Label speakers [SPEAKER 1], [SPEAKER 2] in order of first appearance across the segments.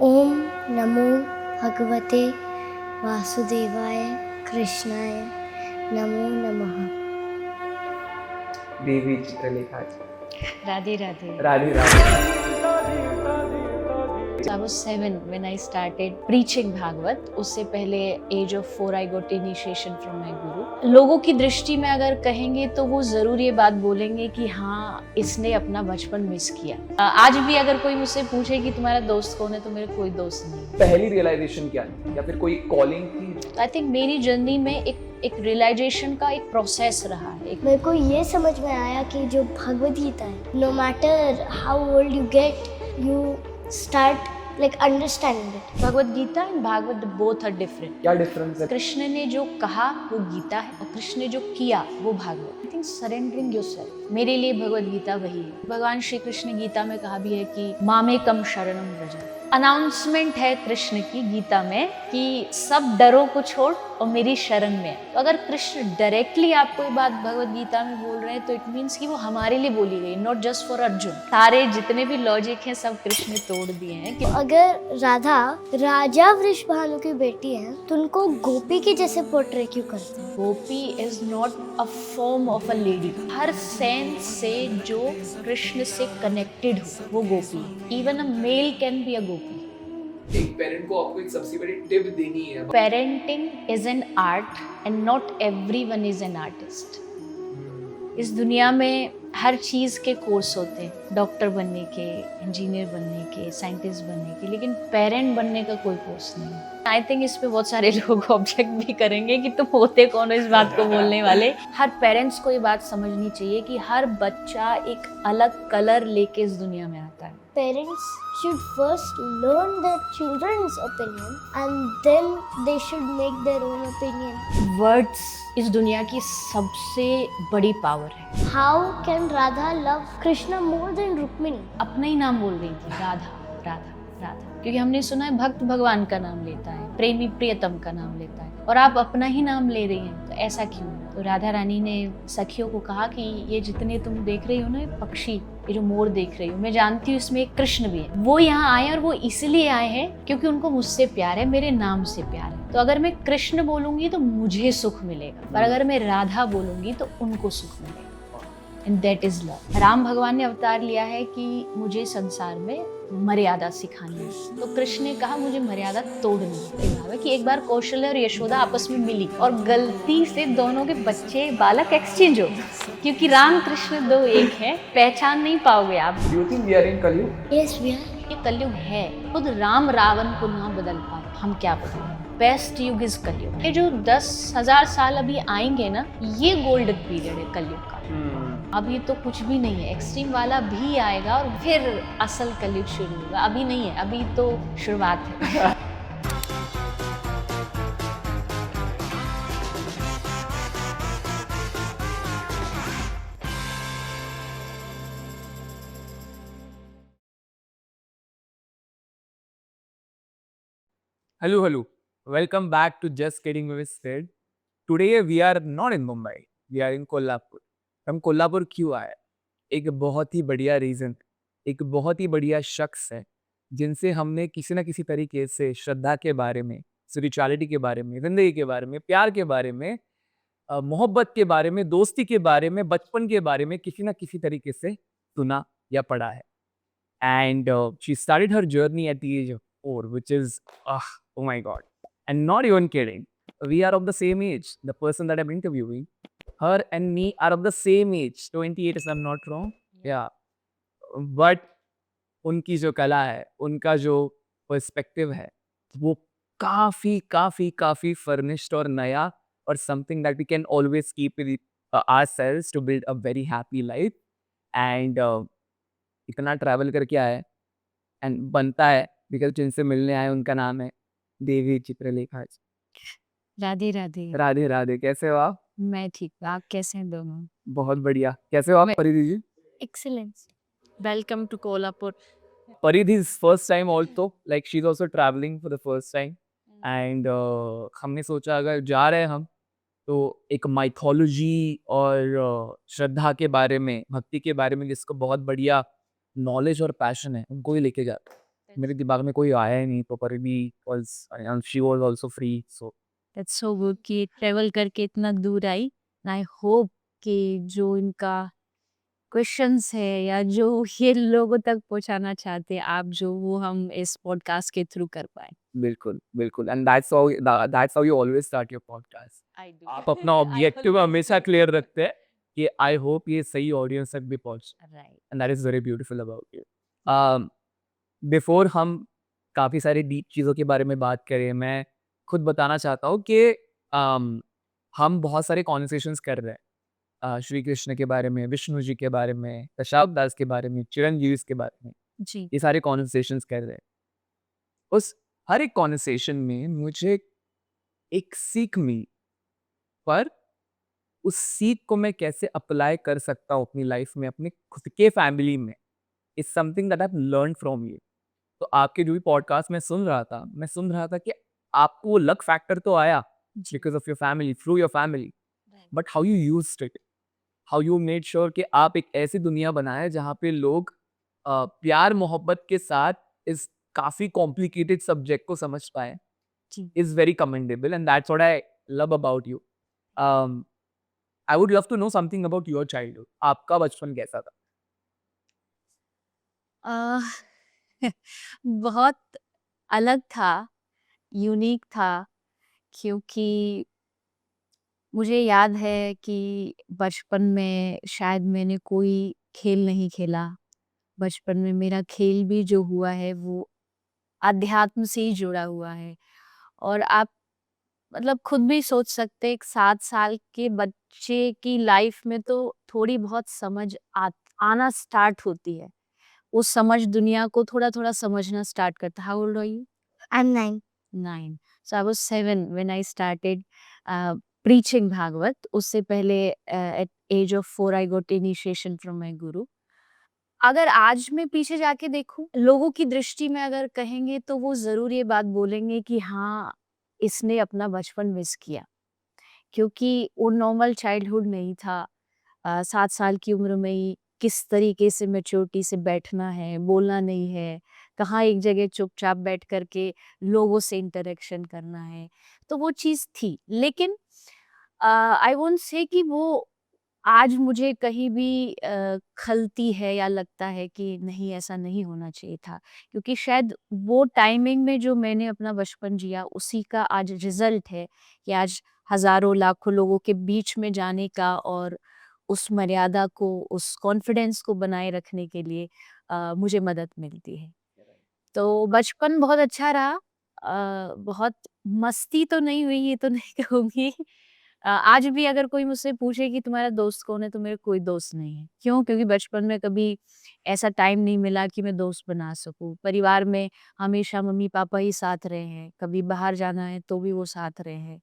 [SPEAKER 1] ओम नमो भगवते वासुदेवाय कृष्णाय नमो नमः।
[SPEAKER 2] देवी चित्रलेखाजी।
[SPEAKER 3] Radhe Radhe.
[SPEAKER 2] Radhe Radhe.
[SPEAKER 3] So I was 7 when I started preaching Bhagwat. उससे पहले age of 4 I got initiation from my guru. लोगों की दृष्टि में अगर कहेंगे तो वो जरूर ये बात बोलेंगे कि हाँ इसने अपना बचपन मिस किया। आज भी अगर कोई मुझसे पूछे कि तुम्हारा दोस्त कौन है तो मेरे कोई दोस्त नहीं।
[SPEAKER 2] पहली रियलाइजेशन क्या थी या फिर कोई कॉलिंग थी?
[SPEAKER 3] आई थिंक मेरी जर्नी में एक रियलाइजेशन का एक प्रोसेस रहा है।
[SPEAKER 1] मेरे को ये समझ में आया कि जो भगवद गीता है, no matter how old you get, you start like understanding it.
[SPEAKER 3] Bhagavad Gita and Bhagavat both are different.
[SPEAKER 2] क्या डिफरेंस है?
[SPEAKER 3] कृष्ण ने जो कहा वो गीता है और कृष्ण ने जो किया वो Bhagavat. I think surrendering yourself, मेरे लिए भगवद गीता वही है। भगवान श्री कृष्ण ने गीता में कहा भी है कि मामेकम शरणम व्रज। अनाउंसमेंट है कृष्ण की गीता में कि सब डरों को छोड़ और मेरी शरण में। तो अगर कृष्ण डायरेक्टली आपको ये बात भगवद गीता में बोल रहे हैं तो इट मीन्स कि वो हमारे लिए बोली गई, नॉट जस्ट फॉर अर्जुन। सारे जितने भी लॉजिक हैं सब कृष्ण ने तोड़ दिए हैं।
[SPEAKER 1] अगर राधा राजा वृषभानु की बेटी है तो उनको गोपी की जैसे पोर्ट्रे क्यों करते हैं?
[SPEAKER 3] Gopi is not a form of a lady. हर सेंस से जो कृष्ण से कनेक्टेड हो वो गोपी है। Even a male can be a Gopi.
[SPEAKER 2] एक पेरेंट को आपको एक सबसे बड़ी टिप देनी है।
[SPEAKER 3] Parenting is an art and not everyone is an artist. इस दुनिया में हर चीज़ के कोर्स होते हैं, डॉक्टर बनने के, इंजीनियर बनने के, साइंटिस्ट बनने के, लेकिन पेरेंट बनने का कोई कोर्स नहीं है। आई थिंक इस पे बहुत सारे लोग ऑब्जेक्ट भी करेंगे कि तुम होते कौन हो इस बात को बोलने वाले। हर पेरेंट्स को ये बात समझनी चाहिए कि हर बच्चा एक अलग कलर लेके इस दुनिया में आता है।
[SPEAKER 1] Parents should first learn their children's opinion and then they should make their own opinion.
[SPEAKER 3] Words इस दुनिया की सबसे बड़ी पावर है।
[SPEAKER 1] How can Radha love Krishna more than Rukmini?
[SPEAKER 3] अपना ही नाम बोल रही थी, राधा राधा राधा, क्योंकि हमने सुना है भक्त भगवान का नाम लेता है, प्रेमी प्रियतम का नाम लेता है, और आप अपना ही नाम ले रही हैं, तो ऐसा क्यों? तो राधा रानी ने सखियों को कहा कि ये जितने तुम देख रही हो ना, ये पक्षी, ये जो मोर देख रही हो, मैं जानती हूँ इसमें एक कृष्ण भी है। वो यहाँ आए और वो इसलिए आए हैं क्योंकि उनको मुझसे प्यार है, मेरे नाम से प्यार है। तो अगर मैं कृष्ण बोलूंगी तो मुझे सुख मिलेगा, पर अगर मैं राधा बोलूंगी तो उनको सुख मिलेगा। And that is love. Ram भगवान ने अवतार लिया है कि मुझे संसार में मर्यादा सिखानी है, तो कृष्ण ने कहा मुझे मर्यादा तोड़नी है। कि एक बार कौशल्य और यशोदा आपस में मिली और गलती से दोनों के बच्चे बालक एक्सचेंज हो, क्योंकि राम कृष्ण दो एक है, पहचान नहीं पाओगे आप।
[SPEAKER 2] Do you think we are in Kalyug?
[SPEAKER 1] Yes, we are.
[SPEAKER 3] ये कलयुग है। खुद राम रावण को ना बदल पाए, हम क्या बदलें? बेस्ट युग इज कलयुग। ये जो 10,000 साल अभी आएंगे ना, ये गोल्डन पीरियड है कलयुग का। अभी तो कुछ भी नहीं है, एक्सट्रीम वाला भी आएगा और फिर असल कलयुग शुरू होगा। अभी नहीं है, अभी तो शुरुआत है।
[SPEAKER 2] Hello. Welcome back to Just Kidding With Sid. Today we are not in Mumbai. We are in Kolhapur. हम कोल्हापुर क्यों आए? एक बहुत ही बढ़िया रीज़न, एक बहुत ही बढ़िया शख्स है जिनसे हमने किसी ना किसी तरीके से श्रद्धा के बारे में, स्पिरिचुअलिटी के बारे में, ज़िंदगी के बारे में, प्यार के बारे में, मोहब्बत के बारे में, दोस्ती के बारे में, बचपन के बारे में किसी ना किसी तरीके से सुना या पढ़ा है। And she started her journey at the age of 4, which is, oh my God. And not even kidding. We are of the same age. The person that I'm interviewing, her and me are of the same age. 28 if I'm not wrong. Yeah. But उनकी जो कला है, उनका जो perspective है, वो काफ़ी furnished और नया, और something that we can always keep with ourselves to build a very happy life. And इतना ट्रैवल करके आया है एंड बनता है बिकॉज जिनसे मिलने आए उनका नाम है देवी चित्रलेखाजी।
[SPEAKER 3] राधे राधे।
[SPEAKER 2] राधे राधे। कैसे हो आप?
[SPEAKER 3] मैं ठीक, आप कैसे हैं दोनों?
[SPEAKER 2] बहुत बढ़िया। कैसे हो आप Paridhi ji?
[SPEAKER 1] Excellence.
[SPEAKER 3] Welcome to Kolhapur.
[SPEAKER 2] Paridhi's first time also, like she's also traveling for the first time, and हमने सोचा अगर जा रहे हैं हम तो एक माइथोलॉजी और श्रद्धा के बारे में, भक्ति के बारे में जिसको बहुत बढ़िया नॉलेज और पैशन है, उनको ही लेके जाते हैं। मेरे दिमाग में कोई आया ही नहीं, तो परिधि was, she was also free, so
[SPEAKER 3] that's so good कि ट्रेवल करके इतना दूर आई। आई होप कि जो इनका क्वेश्चंस है या जो ये लोगों तक पहुंचाना चाहते हैं आप, जो वो हम इस पॉडकास्ट के थ्रू कर पाए।
[SPEAKER 2] बिल्कुल, बिल्कुल, and that's how you always start your podcast.
[SPEAKER 3] I do.
[SPEAKER 2] आप अपना ऑब्जेक्टिव हमेशा क्लियर रखते हैं कि आई होप ये सही ऑडियंस तक भी पहुंचे,
[SPEAKER 3] right.
[SPEAKER 2] And that is very beautiful about you. Before हम काफ़ी सारी डीप चीज़ों के बारे में बात करें, मैं खुद बताना चाहता हूँ कि हम बहुत सारे कॉन्वर्सेशंस कर रहे हैं श्री कृष्ण के बारे में, विष्णु जी के बारे में, दशावतार दास के बारे में, चिरंजीवी के बारे में,
[SPEAKER 3] जी।
[SPEAKER 2] ये सारे कॉन्वर्सेशंस कर रहे हैं। उस हर एक कॉन्वर्सेशन में मुझे एक सीख मिली, पर उस सीख को मैं कैसे अप्लाई कर सकता हूँ अपनी लाइफ में, अपने खुद के फैमिली में, is something that I learn from you. तो आपके जो भी पॉडकास्ट मैं सुन रहा था, कि आपको वो लक फैक्टर तो आया
[SPEAKER 3] जी।
[SPEAKER 2] Because of your family, through your family, but how you used it, how you made sure कि आप एक ऐसी दुनिया बनाए जहाँ पे लोग प्यार मोहब्बत के साथ इस काफी कॉम्प्लिकेटेड सब्जेक्ट को समझ पाए,
[SPEAKER 3] जी।
[SPEAKER 2] Is very commendable, and that's what I love about you. I would love to know something about your childhood. आपका बचपन कैसा था?
[SPEAKER 3] अ, बहुत अलग था, यूनिक था, क्योंकि मुझे याद है कि बचपन में शायद मैंने कोई खेल नहीं खेला। बचपन में मेरा खेल भी जो हुआ है वो अध्यात्म से ही जुड़ा हुआ है। और आप मतलब खुद भी सोच सकते हैं, एक 7 साल के बच्चे की लाइफ में तो थोड़ी बहुत समझ आना स्टार्ट होती है। वो समझ दुनिया को थोड़ा-थोड़ा समझना स्टार्ट करता है। How old are you?
[SPEAKER 1] I'm 9.
[SPEAKER 3] 9. So I was 7 when I started preaching Bhagwat. उससे पहले at age of 4 I got initiation from my guru. अगर आज मैं पीछे जाके देखूं, लोगों की दृष्टि में अगर कहेंगे तो वो जरूर ये बात बोलेंगे कि हाँ, इसने अपना बचपन मिस किया, क्योंकि वो नॉर्मल चाइल्डहुड नहीं था। 7 साल की उम्र में ही किस तरीके से मैच्योरिटी से बैठना है, बोलना नहीं है, कहाँ एक जगह चुपचाप बैठ कर के लोगों से इंटरेक्शन करना है, तो वो चीज़ थी। लेकिन आई वोंट से कि वो आज मुझे कहीं भी खलती है या लगता है कि नहीं, ऐसा नहीं होना चाहिए था, क्योंकि शायद वो टाइमिंग में जो मैंने अपना बचपन जिया उसी का आज रिजल्ट है कि आज हजारों लाखों लोगों के बीच में जाने का और उस मर्यादा को, उस कॉन्फिडेंस को बनाए रखने के लिए मुझे मदद मिलती है। तो बचपन बहुत अच्छा रहा। बहुत मस्ती तो नहीं हुई, ये तो नहीं कहूँगी। आज भी अगर कोई मुझसे पूछे कि तुम्हारा दोस्त कौन है, तो मेरा कोई दोस्त नहीं है। क्यों? क्योंकि बचपन में कभी ऐसा टाइम नहीं मिला कि मैं दोस्त बना सकूँ। परिवार में हमेशा मम्मी-पापा ही साथ रहे हैं, कभी बाहर जाना है तो भी वो साथ रहे हैं।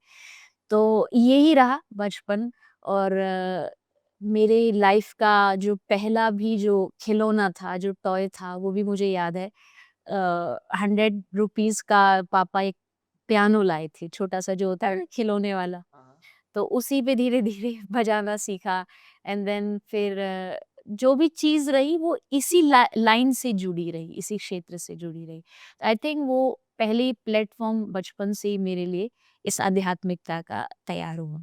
[SPEAKER 3] तो यही रहा बचपन। और मेरे लाइफ का जो पहला भी जो खिलौना था, जो टॉय था, वो भी मुझे याद है। 100 रुपीज़ का पापा एक पियानो लाए थे, छोटा-सा जो होता है ना खिलौने वाला। तो उसी पे धीरे-धीरे बजाना सीखा। एंड देन फिर जो भी चीज़ रही वो इसी लाइन से जुड़ी रही, इसी क्षेत्र से जुड़ी रही। आई थिंक वो पहली प्लेटफ़ॉर्म बचपन से ही मेरे लिए इस आध्यात्मिकता का तैयार हुआ।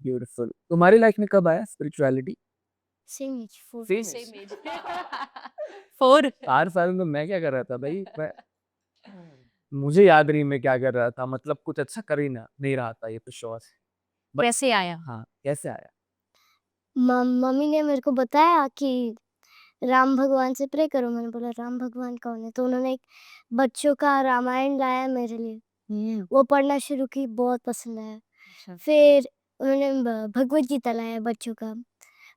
[SPEAKER 2] ब्यूटीफुल। तुम्हारी लाइफ में कब आया spirituality?
[SPEAKER 1] Same age, 4.
[SPEAKER 2] Same
[SPEAKER 3] age. 4।
[SPEAKER 2] 4 साल में मैं क्या कर रहा था भाई? मुझे याद नहीं मैं क्या कर रहा था, मतलब कुछ अच्छा कर ही ना नहीं रहा था, ये तो श्योर है। बट
[SPEAKER 3] कैसे आया?
[SPEAKER 2] हाँ, कैसे आया?
[SPEAKER 1] मम्मी ने मेरे को बताया कि राम भगवान से प्रे करो। मैंने बोला राम भगवान कौन है? तो उन्होंने एक बच्चों का रामायण लाया मेरे लिए। वो पढ़ना शुरू की, बहुत पसंद आया।
[SPEAKER 3] अच्छा।
[SPEAKER 1] फिर उन्होंने भगवत गीता लाया बच्चों का,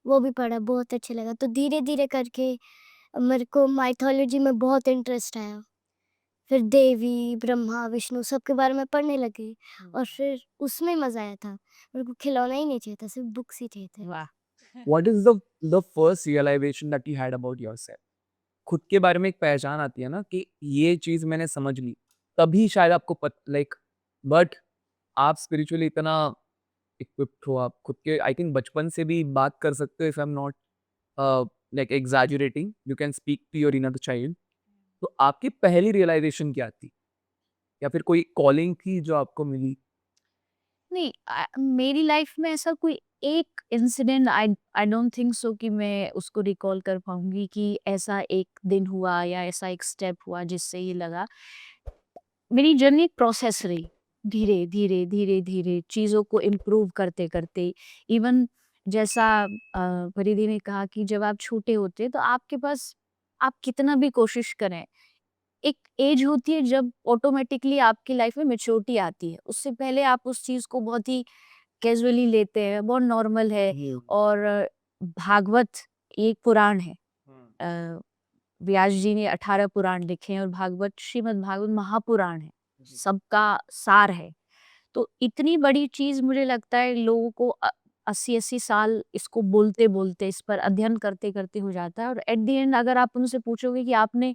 [SPEAKER 1] वो भी पढ़ा, बहुत अच्छा लगा। तो धीरे धीरे करके मेरे को माइथोलॉजी में बहुत इंटरेस्ट आया। फिर देवी, ब्रह्मा, विष्णु सबके बारे में पढ़ने लगी और फिर उसमें मज़ा आया था। मेरे को खिलौना ही नहीं चाहिए था, सिर्फ बुक्स ही चाहिए थे।
[SPEAKER 3] वाह!
[SPEAKER 2] What is the first realization that you had about yourself? खुद के बारे में एक पहचान आती है ना कि ये चीज मैंने समझ ली, तभी शायद आपको लाइक, बट आप स्पिरिचुअली इतना इक्विप्ड हो, आप खुद के आई थिंक बचपन से भी बात कर सकते हो, if I am not like exaggerating, you can speak to your inner child. तो आपकी पहली रियलाइजेशन क्या थी, या फिर कोई कॉलिंग थी जो आपको मिली?
[SPEAKER 3] नहीं, मेरी लाइफ में ऐसा कोई एक incident I I don't think so कि मैं उसको रिकॉल कर पाऊंगी कि ऐसा एक दिन हुआ या ऐसा एक स्टेप हुआ जिससे ये लगा। मेरी जर्नी एक प्रोसेस रही, धीरे धीरे धीरे धीरे चीज़ों को इम्प्रूव करते करते। इवन जैसा परिधि ने कहा कि जब आप छोटे होते तो आपके पास, आप कितना भी कोशिश करें, एक एज होती है जब ऑटोमेटिकली आपकी लाइफ में मैच्योरिटी आती है। उससे पहले आप उस चीज़ को बहुत ही कैजुअली लेते हैं, बहुत नॉर्मल है। और भागवत एक पुराण है। अ, व्यास जी ने 18 पुराण लिखे हैं और भागवत, श्रीमद् भागवत महापुराण है, सबका सार है। तो इतनी बड़ी चीज़ मुझे लगता है लोगों को 80-80 साल इसको बोलते-बोलते, इस पर अध्ययन करते-करते हो जाता है, और एट द एंड अगर आप उनसे पूछोगे कि आपने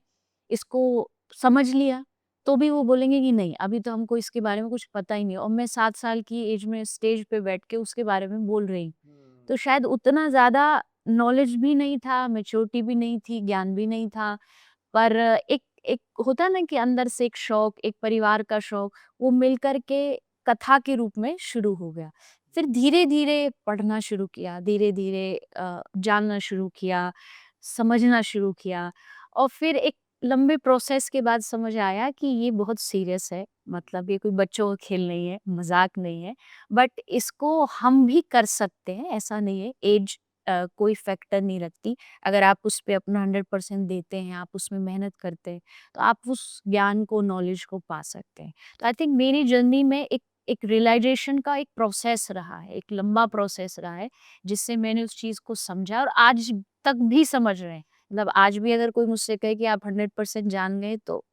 [SPEAKER 3] इसको समझ लिया, तो भी वो बोलेंगे कि नहीं, अभी तो हमको इसके बारे में कुछ पता ही नहीं। और मैं 7 साल की एज में स्टेज पे बैठ के उसके बारे में बोल रही हूँ। तो शायद उतना ज़्यादा नॉलेज भी नहीं था, मैच्योरिटी भी नहीं थी, ज्ञान भी नहीं था। पर एक एक होता है ना कि अंदर से एक शौक, एक परिवार का शौक, वो मिलकर के कथा के रूप में शुरू हो गया। फिर धीरे-धीरे पढ़ना शुरू किया, धीरे-धीरे जानना शुरू किया, समझना शुरू किया, और फिर एक लंबे प्रोसेस के बाद समझ आया कि ये बहुत सीरियस है। मतलब ये कोई बच्चों का खेल नहीं है, मज़ाक नहीं है, बट इसको हम भी कर सकते हैं, ऐसा नहीं है। ऐज कोई फैक्टर नहीं रखती। अगर आप उस पे अपना 100% देते हैं, आप उसमें मेहनत करते हैं, तो आप उस ज्ञान को, नॉलेज को पा सकते हैं। तो आई थिंक मेरी जर्नी में एक एक रियलाइजेशन का एक प्रोसेस रहा है, एक लंबा प्रोसेस रहा है, जिससे मैंने उस चीज़ को समझा और आज तक भी समझ रहे हैं। मतलब आज भी अगर कोई मुझसे कहे कि आप 100% जान गए, तो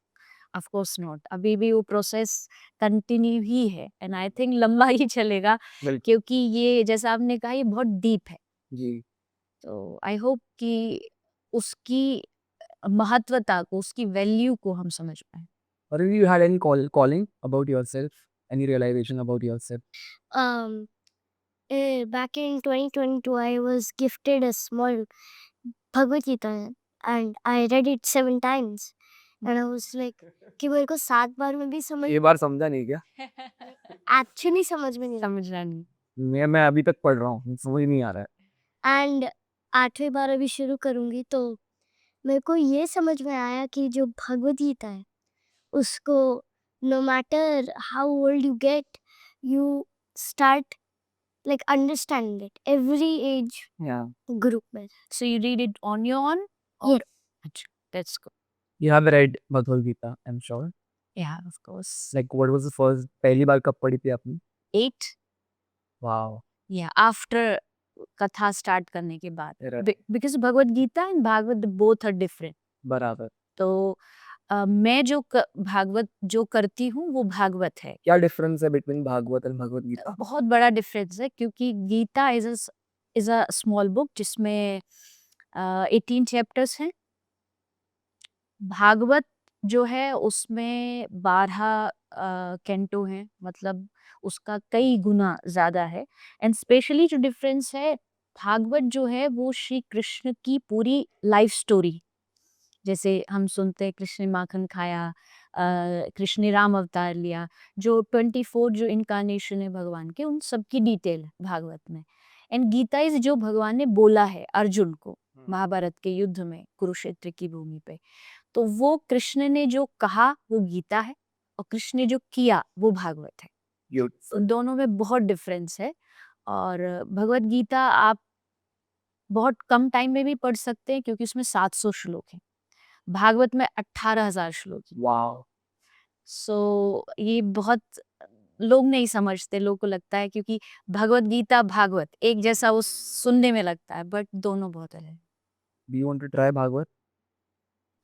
[SPEAKER 3] ऑफ कोर्स नॉट, अभी भी वो प्रोसेस कंटिन्यू ही है, एंड आई थिंक लंबा ही चलेगा,
[SPEAKER 2] बिल्कुल।
[SPEAKER 3] क्योंकि ये जैसा आपने कहा, ये बहुत डीप है।
[SPEAKER 2] जी।
[SPEAKER 3] तो आई होप कि उसकी महत्वता को, उसकी वैल्यू को हम समझ पाए।
[SPEAKER 2] Or have you had any calling about yourself? Any realization about yourself?
[SPEAKER 1] Um, Back in 2022, I was gifted a small Bhagavad Gita and I read it 7 times. And I was like, कि मेरे को 7 बार में भी समझ
[SPEAKER 2] ये बार समझा नहीं क्या?
[SPEAKER 1] एक्चुअली समझ में नहीं आया।
[SPEAKER 3] समझना नहीं।
[SPEAKER 2] मैं अभी तक पढ़ रहा हूँ, समझ नहीं आ रहा है।
[SPEAKER 1] एंड 8वीं बार अभी शुरू करूँगी, तो मेरे को ये समझ में आया कि जो भगवद गीता है, उसको no matter how old you get, you start like understanding it every age
[SPEAKER 2] Yeah.
[SPEAKER 1] group में।
[SPEAKER 3] So you read it on your own? Or
[SPEAKER 1] Yes.
[SPEAKER 3] अच्छा, that's good.
[SPEAKER 2] You have read Bhagavad Gita, I'm sure.
[SPEAKER 3] Yeah, of course.
[SPEAKER 2] Like, what was the first, पहली बार कब पढ़ी थी आपने?
[SPEAKER 3] 8?
[SPEAKER 2] Wow.
[SPEAKER 3] Yeah, after कथा start करने के बाद।
[SPEAKER 2] Right.
[SPEAKER 3] Because Bhagavad Gita and Bhagavat both are different.
[SPEAKER 2] बराबर।
[SPEAKER 3] तो मैं जो भागवत जो करती हूँ वो भागवत है।
[SPEAKER 2] क्या डिफरेंस है बिटवीन भागवत एंड भगवद गीता?
[SPEAKER 3] बहुत बड़ा डिफरेंस है, क्योंकि Gita is a small book जिसमें 18 चैप्टर्स हैं। भागवत जो है उसमें 12 कैंटो हैं, मतलब उसका कई गुना ज़्यादा है। एंड स्पेशली जो डिफरेंस है, भागवत जो है वो श्री कृष्ण की पूरी लाइफ स्टोरी, जैसे हम सुनते हैं कृष्ण ने माखन खाया, कृष्ण ने राम अवतार लिया, जो 24 जो इनकारनेशन है भगवान के, उन सब की डिटेल है भागवत में। एंड गीता इज जो भगवान ने बोला है अर्जुन को महाभारत के युद्ध में कुरुक्षेत्र की भूमि पे, तो वो कृष्ण ने जो कहा वो गीता है, और कृष्ण ने जो किया वो भागवत है। तो दोनों में बहुत डिफरेंस है। और भगवत गीता आप बहुत कम टाइम में भी पढ़ सकते हैं, क्योंकि उसमें 700 श्लोक हैं। भागवत में 18,000 श्लोक हैं।
[SPEAKER 2] वाओ।
[SPEAKER 3] सो ये बहुत लोग नहीं समझते, लोगों को लगता है क्योंकि भगवत गीता भागवत एक जैसा वो सुनने में लगता है, बट दोनों बहुत अलग है।
[SPEAKER 2] Do you want to try Bhagavat?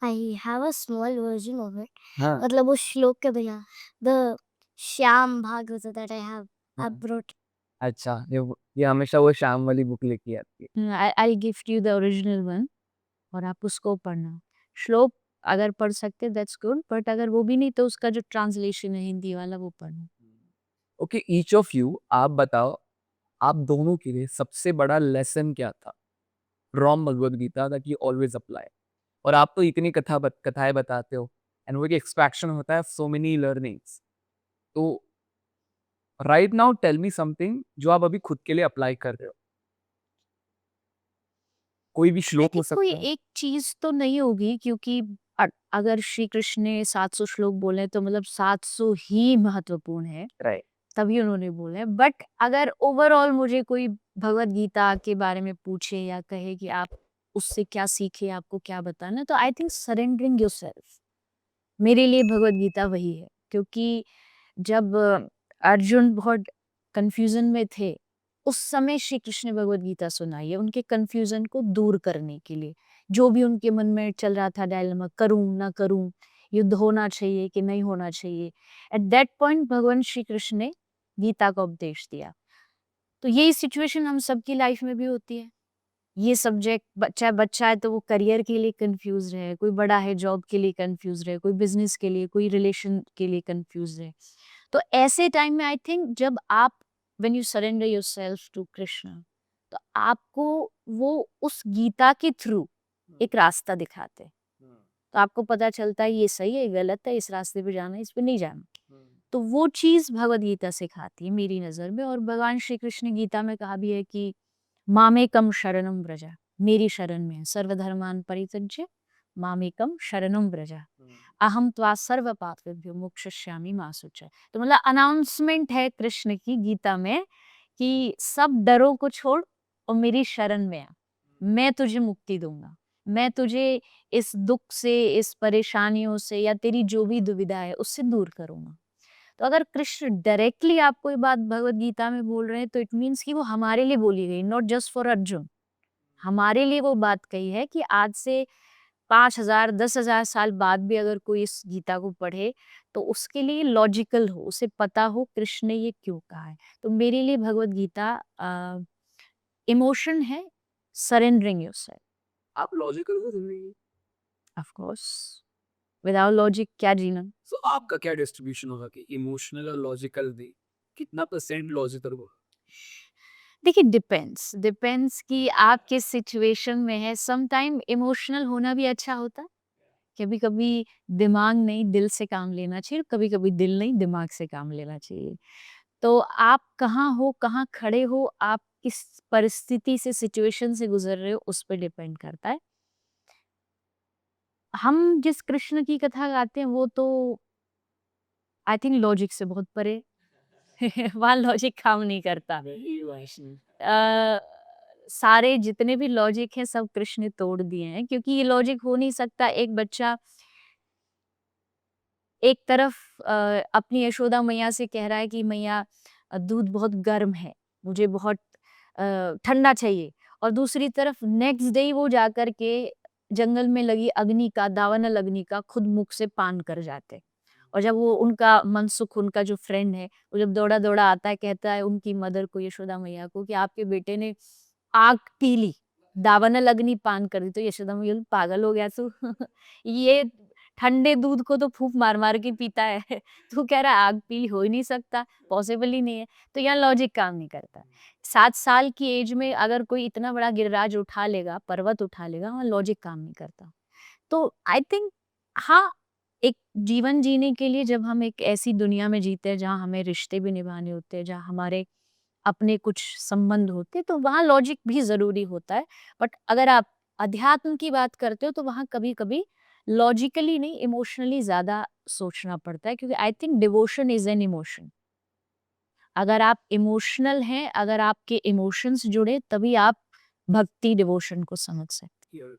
[SPEAKER 1] I have a small version of it.
[SPEAKER 2] हाँ।
[SPEAKER 1] मतलब वो श्लोक के बिना, the Shyam Bhagavat that I have, I brought।
[SPEAKER 2] अच्छा, ये हमेशा वो शाम वाली बुक लेके आती है।
[SPEAKER 3] आई gift you the original one, और आप उसको पढ़ना। श्लोक अगर पढ़ सकते दैट्स गुड, बट अगर वो भी नहीं तो उसका जो ट्रांसलेशन है हिंदी वाला वो पढ़ना।
[SPEAKER 2] ओके, ईच ऑफ यू, आप बताओ, आप दोनों के लिए सबसे बड़ा लेसन क्या था from Bhagavad Gita that you always apply? और आप तो इतनी कथाएं बताते हो एंड वो एक एक्सपेक्शन होता है सो मेनी लर्निंग्स। तो right now tell me something जो आप अभी खुद के लिए अप्लाई कर रहे हो, कोई भी
[SPEAKER 3] आई
[SPEAKER 2] श्लोक हो
[SPEAKER 3] थिंक कोई
[SPEAKER 2] सकता है।
[SPEAKER 3] एक चीज तो नहीं होगी, क्योंकि अगर श्री कृष्ण ने 700 श्लोक बोले तो मतलब 700 ही महत्वपूर्ण है,
[SPEAKER 2] राइट।
[SPEAKER 3] तभी उन्होंने बोले। बट अगर ओवरऑल मुझे कोई भगवत गीता के बारे में पूछे या कहे कि आप उससे क्या सीखे, आपको क्या बताना, तो आई थिंक सरेंडरिंग योरसेल्फ मेरे लिए भगवत गीता वही है। क्योंकि जब अर्जुन बहुत कंफ्यूजन में थे, उस समय श्री कृष्ण ने भगवत गीता सुनाई है उनके कंफ्यूजन को दूर करने के लिए। जो भी उनके मन में चल रहा था डायलेमा, करूं ना करूं, युद्ध होना चाहिए कि नहीं होना चाहिए, एट दैट पॉइंट भगवान श्री कृष्ण ने गीता का उपदेश दिया। तो यही सिचुएशन हम सबकी लाइफ में भी होती है। ये सब्जेक्ट बच्चा है तो वो करियर के लिए कंफ्यूज है, कोई बड़ा है जॉब के लिए कंफ्यूज है, कोई बिजनेस के लिए, कोई रिलेशन के लिए कंफ्यूज है। तो ऐसे टाइम में आई थिंक जब आप when you surrender yourself to Krishna, तो आपको वो उस गीता के थ्रू एक रास्ता दिखाते हैं। तो आपको पता चलता है ये सही है, ये गलत है, इस रास्ते पे जाना है, इस पे नहीं जाना। तो वो चीज भगवत गीता सिखाती है मेरी नजर में। और भगवान श्री कृष्ण ने गीता में कहा भी है कि मामेकम शरणम व्रजा, मेरी शरण में है, सर्वधर्मान परित्यज्य मामेकम शरणम व्रजा, अहम त्वा सर्व पापेभ्यो मोक्षयिष्यामि मा शुचः। तो मतलब अनाउंसमेंट है कृष्ण की गीता में कि सब डरों को छोड़ और मेरी शरण में आ, मैं तुझे मुक्ति दूंगा, मैं तुझे इस दुख से, इस परेशानियों से या तेरी जो भी दुविधा है उससे दूर करूंगा। तो अगर कृष्ण डायरेक्टली आपको ये बात भगवत गीता में बोल रहे हैं तो इट मीन्स कि वो हमारे लिए बोली गई, नॉट जस्ट फॉर अर्जुन। हमारे लिए वो बात कही है कि आज से 5,000 10,000 साल बाद भी अगर कोई इस गीता को पढ़े तो उसके लिए लॉजिकल हो, उसे पता हो कृष्ण ने ये क्यों कहा है। तो मेरे लिए भगवत गीता इमोशन है, सरेंडरिंग योरसेल्फ।
[SPEAKER 2] आप लॉजिकल हो जिंदगी।
[SPEAKER 3] ऑफ कोर्स, विदाउट लॉजिक क्या जीना।
[SPEAKER 2] सो आपका क्या डिस्ट्रीब्यूशन होगा कि इमोशनल और लॉजिकल भी, कितना परसेंट लॉजिकल होगा?
[SPEAKER 3] देखिए डिपेंड्स डिपेंड्स कि आप किस सिचुएशन में है। सम टाइम इमोशनल होना भी अच्छा होता है। कभी कभी दिमाग नहीं दिल से काम लेना चाहिए, कभी कभी दिल नहीं दिमाग से काम लेना चाहिए। तो आप कहाँ हो, कहाँ खड़े हो, आप किस परिस्थिति से, सिचुएशन से गुजर रहे हो, उस पर डिपेंड करता है। हम जिस कृष्ण की कथा गाते हैं वो तो आई थिंक लॉजिक से बहुत परे वहाँ लॉजिक काम नहीं करता। सारे जितने भी लॉजिक हैं सब कृष्ण ने तोड़ दिए हैं, क्योंकि ये लॉजिक हो नहीं सकता। एक बच्चा एक तरफ अपनी यशोदा मैया से कह रहा है कि मैया दूध बहुत गर्म है, मुझे बहुत ठंडा चाहिए, और दूसरी तरफ नेक्स्ट डे वो जाकर के जंगल में लगी अग्नि का, दावानल अग्नि का खुद मुख से पान कर जाते। और जब वो उनका मनसुख, उनका जो फ्रेंड है, वो जब दौड़ा दौड़ा आता है, कहता है उनकी मदर को, यशोदा मैया को, कि आपके बेटे ने आग पी ली, दावानल अग्नि पान कर दी। तो यशोदा मैया बोली, पागल हो गया तू ये ठंडे दूध को तो फूंक मार मार के पीता है तू कह रहा है आग पी ली, हो ही नहीं सकता, पॉसिबल ही नहीं है। तो यहाँ लॉजिक काम नहीं करता। 7 साल की एज में अगर कोई इतना बड़ा गिरिराज उठा लेगा, पर्वत उठा लेगा, वहाँ लॉजिक काम नहीं करता। तो आई थिंक हाँ, एक जीवन जीने के लिए जब हम एक ऐसी दुनिया में जीते हैं जहाँ हमें रिश्ते भी निभाने होते हैं, जहाँ हमारे अपने कुछ संबंध होते हैं, तो वहाँ लॉजिक भी जरूरी होता है। बट अगर आप अध्यात्म की बात करते हो तो वहाँ कभी कभी लॉजिकली नहीं, इमोशनली ज्यादा सोचना पड़ता है, क्योंकि I think devotion is an emotion. अगर आप इमोशनल हैं, अगर आपके इमोशंस जुड़े, तभी आप भक्ति डिवोशन को समझ सकते
[SPEAKER 2] Here.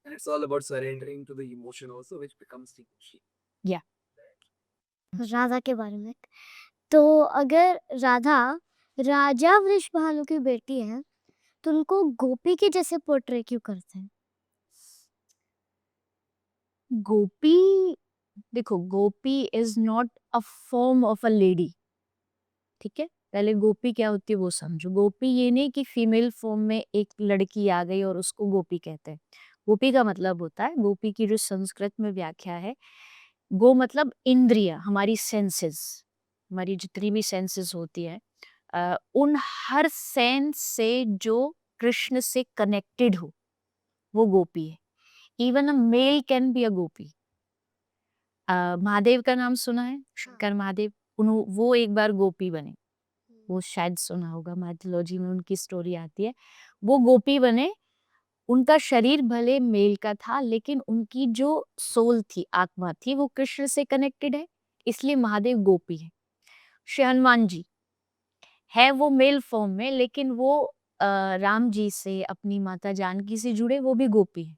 [SPEAKER 2] And it's all about surrendering to the emotion also, which becomes devotion.
[SPEAKER 3] हैं। या
[SPEAKER 1] राधा के बारे में। तो अगर राधा राजा वृषभानु की बेटी है तो उनको गोपी के जैसे पोर्ट्रे क्यों करते हैं?
[SPEAKER 3] गोपी, देखो Gopi is not a form of a lady, ठीक है। पहले गोपी क्या होती है वो समझो। गोपी ये नहीं कि फीमेल फॉर्म में एक लड़की आ गई और उसको गोपी कहते हैं। गोपी का मतलब होता है, गोपी की जो संस्कृत में व्याख्या है, गो मतलब इंद्रिय, हमारी सेंसेस, हमारी जितनी भी सेंसेस होती है, उन हर सेंस से जो कृष्ण से कनेक्टेड हो वो गोपी है। Even a male can be a Gopi. Mahadev का नाम सुना है? शंकर महादेव, वो एक बार गोपी बने, वो शायद सुना होगा, माइथोलॉजी में उनकी स्टोरी आती है। वो गोपी बने, उनका शरीर भले मेल का था लेकिन उनकी जो सोल थी, आत्मा थी, वो कृष्ण से कनेक्टेड है, इसलिए महादेव गोपी है। श्री हनुमान जी है वो मेल फॉर्म में, लेकिन वो राम जी से, अपनी माता जानकी से जुड़े, वो भी गोपी है।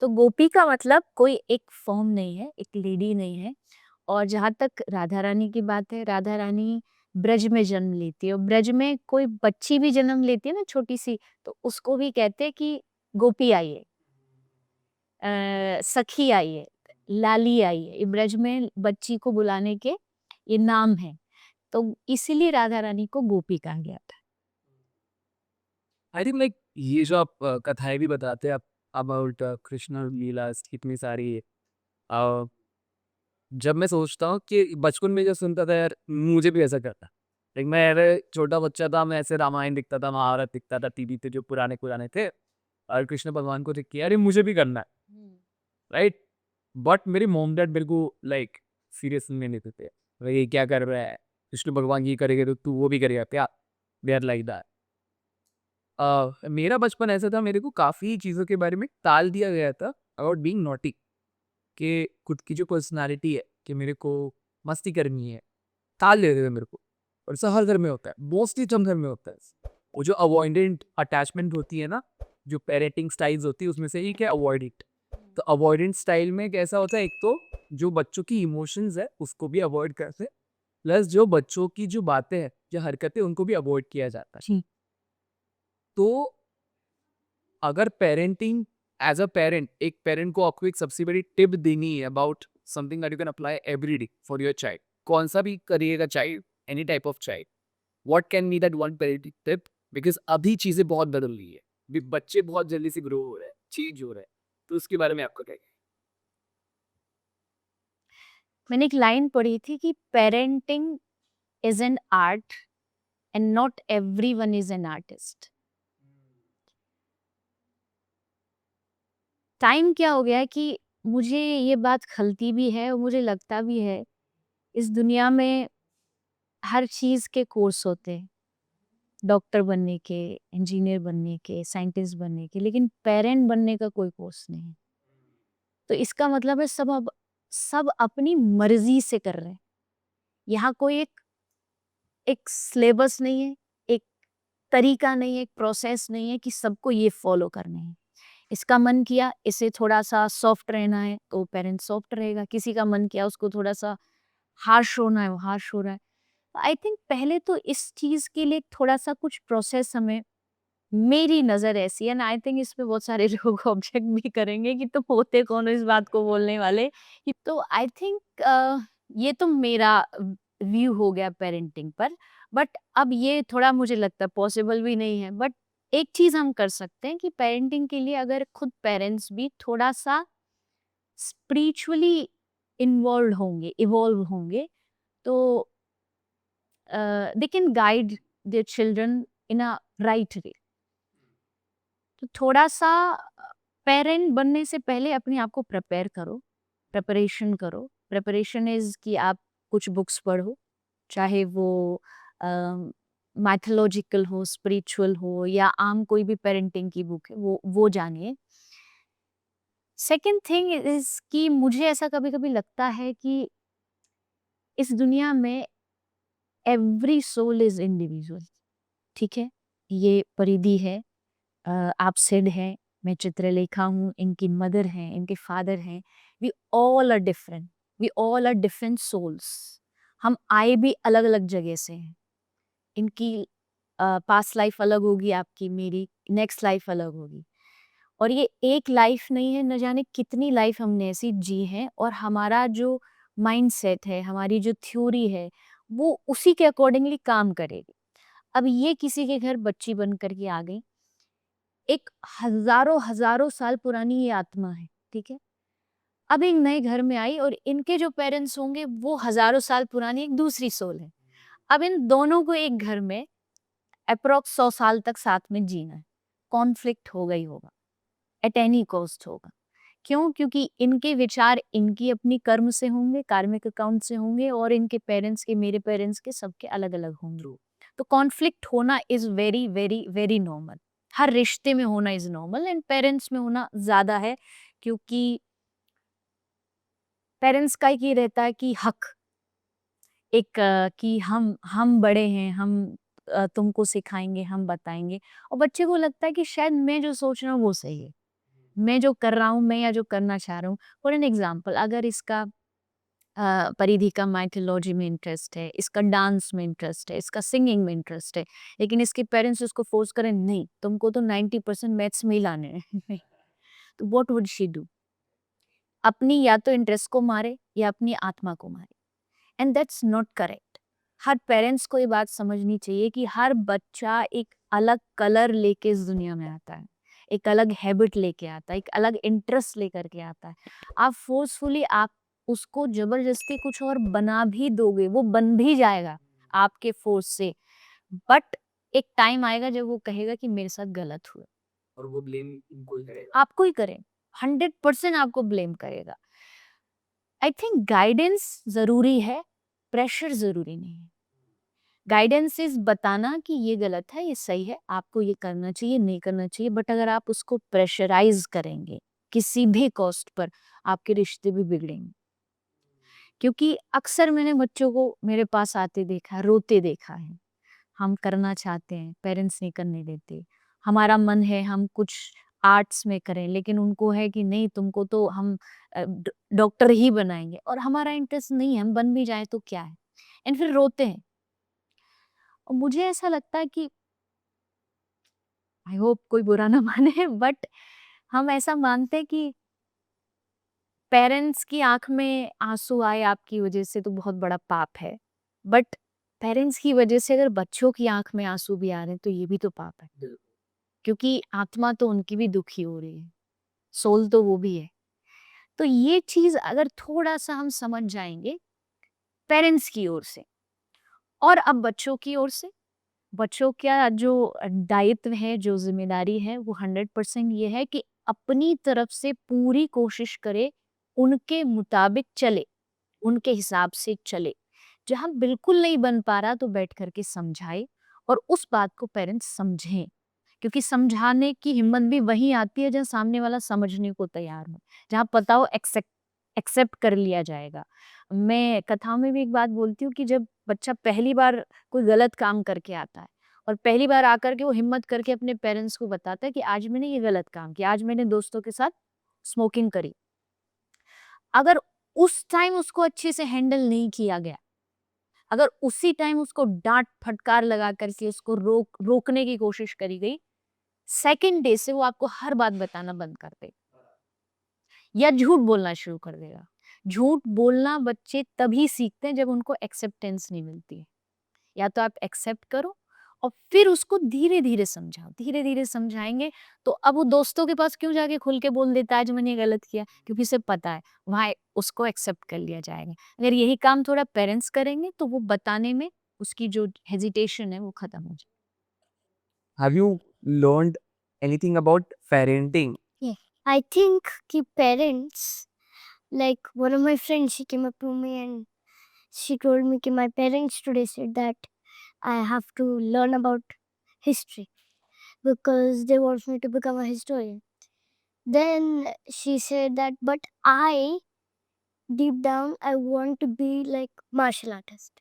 [SPEAKER 3] तो गोपी का मतलब कोई एक फॉर्म नहीं है, एक लेडी नहीं है। और जहाँ तक राधा रानी की बात है, राधा रानी ब्रज में जन्म लेती है, और ब्रज में कोई बच्ची भी जन्म लेती है ना छोटी सी, तो उसको भी कहते हैं कि गोपी आई है, सखी आई है, लाली आई है। ये ब्रज में बच्ची को बुलाने के ये नाम है, तो इसीलिए राधा रानी को गोपी कहा गया था।
[SPEAKER 2] आई थिंक लाइक ये जो आप कथाएं भी बताते हैं आप अबाउट कृष्ण लीला कितनी सारी है। जब मैं सोचता हूँ कि बचपन में जब सुनता था यार मुझे भी ऐसा करता, लाइक मैं अरे छोटा बच्चा था, मैं ऐसे रामायण दिखता था, महाभारत दिखता था टीवी पे जो पुराने पुराने थे, और कृष्ण भगवान को देख के अरे मुझे भी करना है, राइट। बट मेरी मोम डैड बिल्कुल लाइक सीरियस में नहीं देते, भाई ये क्या कर रहा है, कृष्ण भगवान ये करेगा तो तू वो भी करेगा क्या, दे आर लाइक दैट। मेरा बचपन ऐसा था, मेरे को काफ़ी चीज़ों के बारे में टाल दिया गया था अबाउट बीइंग नॉटी, कि खुद की जो पर्सनालिटी है कि मेरे को मस्ती करनी है, टाल देते थे मेरे को। और ऐसा हर घर में होता है, मोस्टली सब घर में होता है। वो जो अवॉइडेंट अटैचमेंट होती है ना, जो पेरेंटिंग स्टाइल्स होती है उसमें से एक है अवॉइडेंट। तो अवॉइडेंट स्टाइल में कैसा होता है, एक तो जो बच्चों की इमोशंस है उसको भी अवॉइड करते, प्लस जो बच्चों की जो बातें हैं, जो हरकतें, उनको भी अवॉइड किया जाता है।
[SPEAKER 3] जी।
[SPEAKER 2] तो अगर पेरेंटिंग एज अ पेरेंट, एक पेरेंट को आपको एक सबसे बड़ी टिप देनी है about something that you can apply every day for your child, कौन सा भी करिएगा child, any type of child, what can be that one parenting tip? Because अभी चीजें बहुत बदल रही है, भी बच्चे बहुत जल्दी से ग्रो हो रहे हैं, चेंज हो रहे हैं, तो उसके बारे में आपका क्या कहना है?
[SPEAKER 3] मैंने एक लाइन पढ़ी थी कि parenting is an art and not everyone is an artist. Time क्या हो गया है कि मुझे ये बात खलती भी है और मुझे लगता भी है, इस दुनिया में हर चीज के कोर्स होते हैं, डॉक्टर बनने के, इंजीनियर बनने के, साइंटिस्ट बनने के, लेकिन पेरेंट बनने का कोई कोर्स नहीं है। तो इसका मतलब है सब अपनी मर्जी से कर रहे हैं। यहाँ कोई एक एक सिलेबस नहीं है, एक तरीका नहीं है, एक प्रोसेस नहीं है कि सबको ये फॉलो करने हैं। इसका मन किया इसे थोड़ा सा सॉफ्ट रहना है तो पेरेंट सॉफ्ट रहेगा, किसी का मन किया उसको थोड़ा सा हार्श होना है वो हार्श हो रहा है। आई थिंक पहले तो इस चीज के लिए थोड़ा सा कुछ प्रोसेस हमें, मेरी नजर ऐसी है, एंड आई थिंक इस पे बहुत सारे लोग ऑब्जेक्ट भी करेंगे कि तुम होते कौन हो इस बात को बोलने वाले। तो आई थिंक ये तो मेरा व्यू हो गया पेरेंटिंग पर। बट अब ये थोड़ा मुझे लगता है पॉसिबल भी नहीं है। बट एक चीज हम कर सकते हैं कि पेरेंटिंग के लिए अगर खुद पेरेंट्स भी थोड़ा सा स्पिरिचुअली इवॉल्व होंगे, तो they can guide their children in a right way. तो थोड़ा सा पेरेंट बनने से पहले अपने आप को प्रिपेयर करो, प्रिपरेशन करो। प्रिपरेशन इज कि आप कुछ बुक्स पढ़ो, चाहे वो माइथोलॉजिकल हो, स्पिरिचुअल हो, या आम कोई भी पेरेंटिंग की बुक है वो जानिए। सेकंड थिंग इज कि मुझे ऐसा कभी कभी लगता है कि इस दुनिया में एवरी सोल इज इंडिविजुअल। ठीक है, ये परिधि है, आप सिड है, मैं चित्रलेखा हूँ, इनकी मदर हैं, इनके फादर हैं। We all are different, we all are different souls. हम आए भी अलग अलग जगह से हैं। इनकी पास्ट लाइफ अलग होगी, आपकी मेरी नेक्स्ट लाइफ अलग होगी। और ये एक लाइफ नहीं है, न जाने कितनी लाइफ हमने ऐसी जी है। और हमारा जो माइंड सेट है, हमारी जो थ्योरी है, वो उसी के अकॉर्डिंगली काम करेगी। अब ये किसी के घर बच्ची बन करके आ गई, एक हजारों हजारों साल पुरानी ये आत्मा है, ठीक है। अब एक नए घर में आई और इनके जो पेरेंट्स होंगे वो हजारों साल पुरानी एक दूसरी सोल है। अब इन दोनों को एक घर में अप्रोक्स 100 साल तक साथ में जीना है। कॉन्फ्लिक्ट होगा ही होगा, एट एनी कॉस्ट होगा। क्यों? क्योंकि इनके विचार इनकी अपनी कर्म से होंगे, कार्मिक अकाउंट से होंगे, और इनके पेरेंट्स के, मेरे पेरेंट्स के, सबके अलग अलग होंगे। तो कॉन्फ्लिक्ट होना is very very very normal, हर रिश्ते में होना इज नॉर्मल, एंड पेरेंट्स में होना ज्यादा है, क्योंकि पेरेंट्स का एक ये रहता है कि हक, एक कि हम बड़े हैं, हम तुमको सिखाएंगे, हम बताएंगे, और बच्चे को लगता है कि शायद मैं जो सोच रहा हूँ वो सही है, मैं जो कर रहा हूँ, मैं या जो करना चाह रहा हूँ। फॉर एन एग्जाम्पल, अगर इसका परिधि का माइथोलॉजी में इंटरेस्ट है, इसका डांस में इंटरेस्ट है, इसका सिंगिंग में इंटरेस्ट है, लेकिन इसके पेरेंट्स उसको फोर्स करें, नहीं तुमको तो 90% मैथ्स में ही लाने हैं नहीं, तो व्हाट वुड शी डू? अपनी या तो इंटरेस्ट को मारे या अपनी आत्मा को मारे, and that's not correct. Her parents को ये बात समझनी चाहिए कि हर बच्चा एक अलग कलर लेके इस दुनिया में आता है, एक अलग हैबिट लेके आता है, एक अलग इंटरेस्ट लेकर के आता है। आप फोर्सफुली आप उसको जबरदस्ती कुछ और बना भी दोगे, वो बन भी जाएगा आपके फोर्स से, बट एक टाइम आएगा जब वो कहेगा कि मेरे साथ गलत हुआ,
[SPEAKER 2] और वो ब्लेम इनको ही करेगा।
[SPEAKER 3] आपको ही करे, 100% आपको ब्लेम करेगा। आई थिंक गाइडेंस जरूरी है, प्रेशर जरूरी नहीं है। गाइडेंस इज बताना कि ये गलत है, ये सही है, आपको ये करना चाहिए, नहीं करना चाहिए, बट अगर आप उसको प्रेशराइज करेंगे किसी भी कॉस्ट पर, आपके रिश्ते भी बिगड़ेंगे। क्योंकि अक्सर मैंने बच्चों को मेरे पास आते देखा है, रोते देखा है, हम करना चाहते हैं, पेरेंट्स नहीं करने देते, हमारा मन है हम कुछ आर्ट्स में करें, लेकिन उनको है कि नहीं तुमको तो हम डॉक्टर ही बनाएंगे, और हमारा इंटरेस्ट नहीं है, हम बन भी जाए तो क्या है, एंड फिर रोते हैं। और मुझे ऐसा लगता है कि आई होप कोई बुरा ना माने, बट हम ऐसा मानते हैं कि पेरेंट्स की आंख में आंसू आए आपकी वजह से तो बहुत बड़ा पाप है, बट पेरेंट्स की वजह से अगर बच्चों की आंख में आंसू भी आ रहे हैं तो ये भी तो पाप है, क्योंकि आत्मा तो उनकी भी दुखी हो रही है, सोल तो वो भी है। तो ये चीज अगर थोड़ा सा हम समझ जाएंगे पेरेंट्स की ओर से, और अब बच्चों की ओर से, बच्चों का जो दायित्व है, जो जिम्मेदारी है, वो 100% ये है कि अपनी तरफ से पूरी कोशिश करे, उनके मुताबिक चले, उनके हिसाब से चले। जहाँ बिल्कुल नहीं बन पा रहा तो बैठ करके समझाए, और उस बात को पेरेंट्स समझें, क्योंकि समझाने की हिम्मत भी वहीं आती है जहाँ सामने वाला समझने को तैयार हो, जहाँ पता हो एक्सेप्ट कर लिया जाएगा। मैं कथाओं में भी एक बात बोलती हूँ कि जब बच्चा पहली बार कोई गलत काम करके आता है, और पहली बार आकर के वो हिम्मत करके अपने पेरेंट्स को बताता है कि आज मैंने ये गलत काम किया, आज मैंने दोस्तों के साथ स्मोकिंग करी, अगर उस टाइम उसको अच्छे से हैंडल नहीं किया गया, अगर उसी टाइम उसको डांट फटकार लगा करके उसको रोकने की कोशिश करी गई, सेकंड डे से वो आपको हर बात बताना बंद कर देगा या झूठ बोलना शुरू कर देगा। झूठ बोलना बच्चे तभी सीखते हैं जब उनको एक्सेप्टेंस नहीं मिलती है। या तो आप एक्सेप्ट करो और फिर उसको धीरे धीरे समझाओ, धीरे धीरे समझाएंगे तो अब वो दोस्तों के पास क्यों जाके खुल के बोल देता है आज मैंने गलत किया, क्योंकि उसे पता है वहाँ उसको एक्सेप्ट कर लिया जाएगा। अगर यही काम थोड़ा पेरेंट्स करेंगे तो वो बताने में उसकी जो हेजिटेशन है वो खत्म हो जाए।
[SPEAKER 2] Have you learned anything about parenting?
[SPEAKER 1] Yeah. I think कि parents, like one of my friends, she came up to me and she told me कि my parents today said that I have to learn about history because they want me to become a historian. Then she said that, but I, deep down, I want to be like martial artist.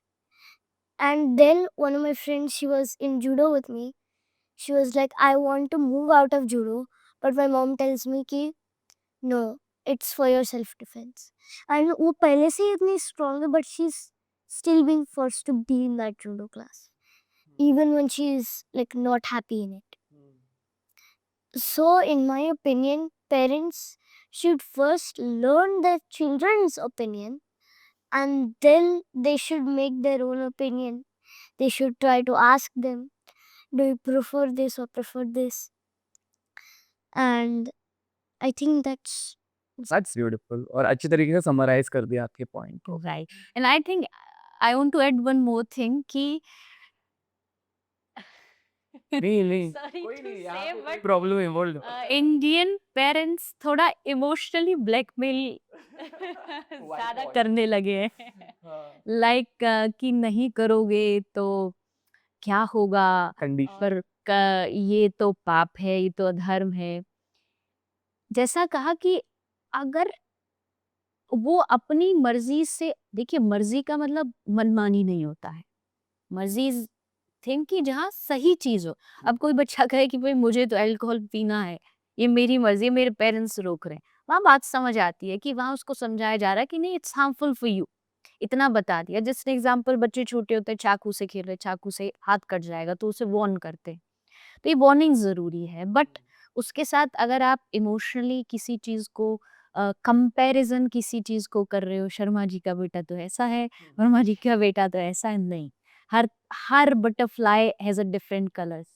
[SPEAKER 1] And then one of my friends, she was in judo with me. She was like, I want to move out of judo, but my mom tells me कि no, it's for your self defense. And वो पहले से ही इतनी strong है, but she's still being forced to be in that judo class, even when she is like not happy in it. So, in my opinion, parents should first learn their children's opinion, and then they should make their own opinion. They should try to ask them, do you prefer this or prefer this? And I think that's
[SPEAKER 2] That's beautiful. और अच्छी तरीके से summarise कर दिया आपके point को।
[SPEAKER 3] Right. And I think I want to add one more thing कि
[SPEAKER 2] नहीं
[SPEAKER 3] Sorry
[SPEAKER 2] कोई
[SPEAKER 3] to
[SPEAKER 2] नहीं,
[SPEAKER 3] say,
[SPEAKER 2] यहाँ पे कोई
[SPEAKER 3] but
[SPEAKER 2] प्रॉब्लम है, बोल दो।
[SPEAKER 3] इंडियन पेरेंट्स थोड़ा इमोशनली ब्लैकमेल ज्यादा
[SPEAKER 2] बहुत?
[SPEAKER 3] करने लगे हैं।
[SPEAKER 2] हाँ।
[SPEAKER 3] लाइक कि नहीं करोगे तो क्या होगा,
[SPEAKER 2] कंडीशन।
[SPEAKER 3] पर ये तो पाप है, ये तो अधर्म है। जैसा कहा कि अगर वो अपनी मर्जी से, देखिए मर्जी का मतलब मनमानी नहीं होता है। मर्जी थिंक कि जहाँ सही चीज हो। अब कोई बच्चा कहे कि भाई मुझे तो अल्कोहल पीना है, ये मेरी मर्जी है, मेरे पेरेंट्स रोक रहे हैं, वहाँ बात समझ आती है कि वहाँ उसको समझाया जा रहा है कि नहीं, इट्स हार्मफुल फॉर यू। इतना बता दिया। जैसे एग्जाम्पल, बच्चे छोटे होते हैं, चाकू से खेल रहे, चाकू से हाथ कट जाएगा तो उसे वार्न करते हैं। तो ये वार्निंग जरूरी है, बट उसके साथ अगर आप इमोशनली किसी चीज को कंपैरिजन किसी चीज को कर रहे हो, शर्मा जी का बेटा तो ऐसा है, वर्मा जी का बेटा तो ऐसा है, नहीं। हर हर butterfly has a different colours,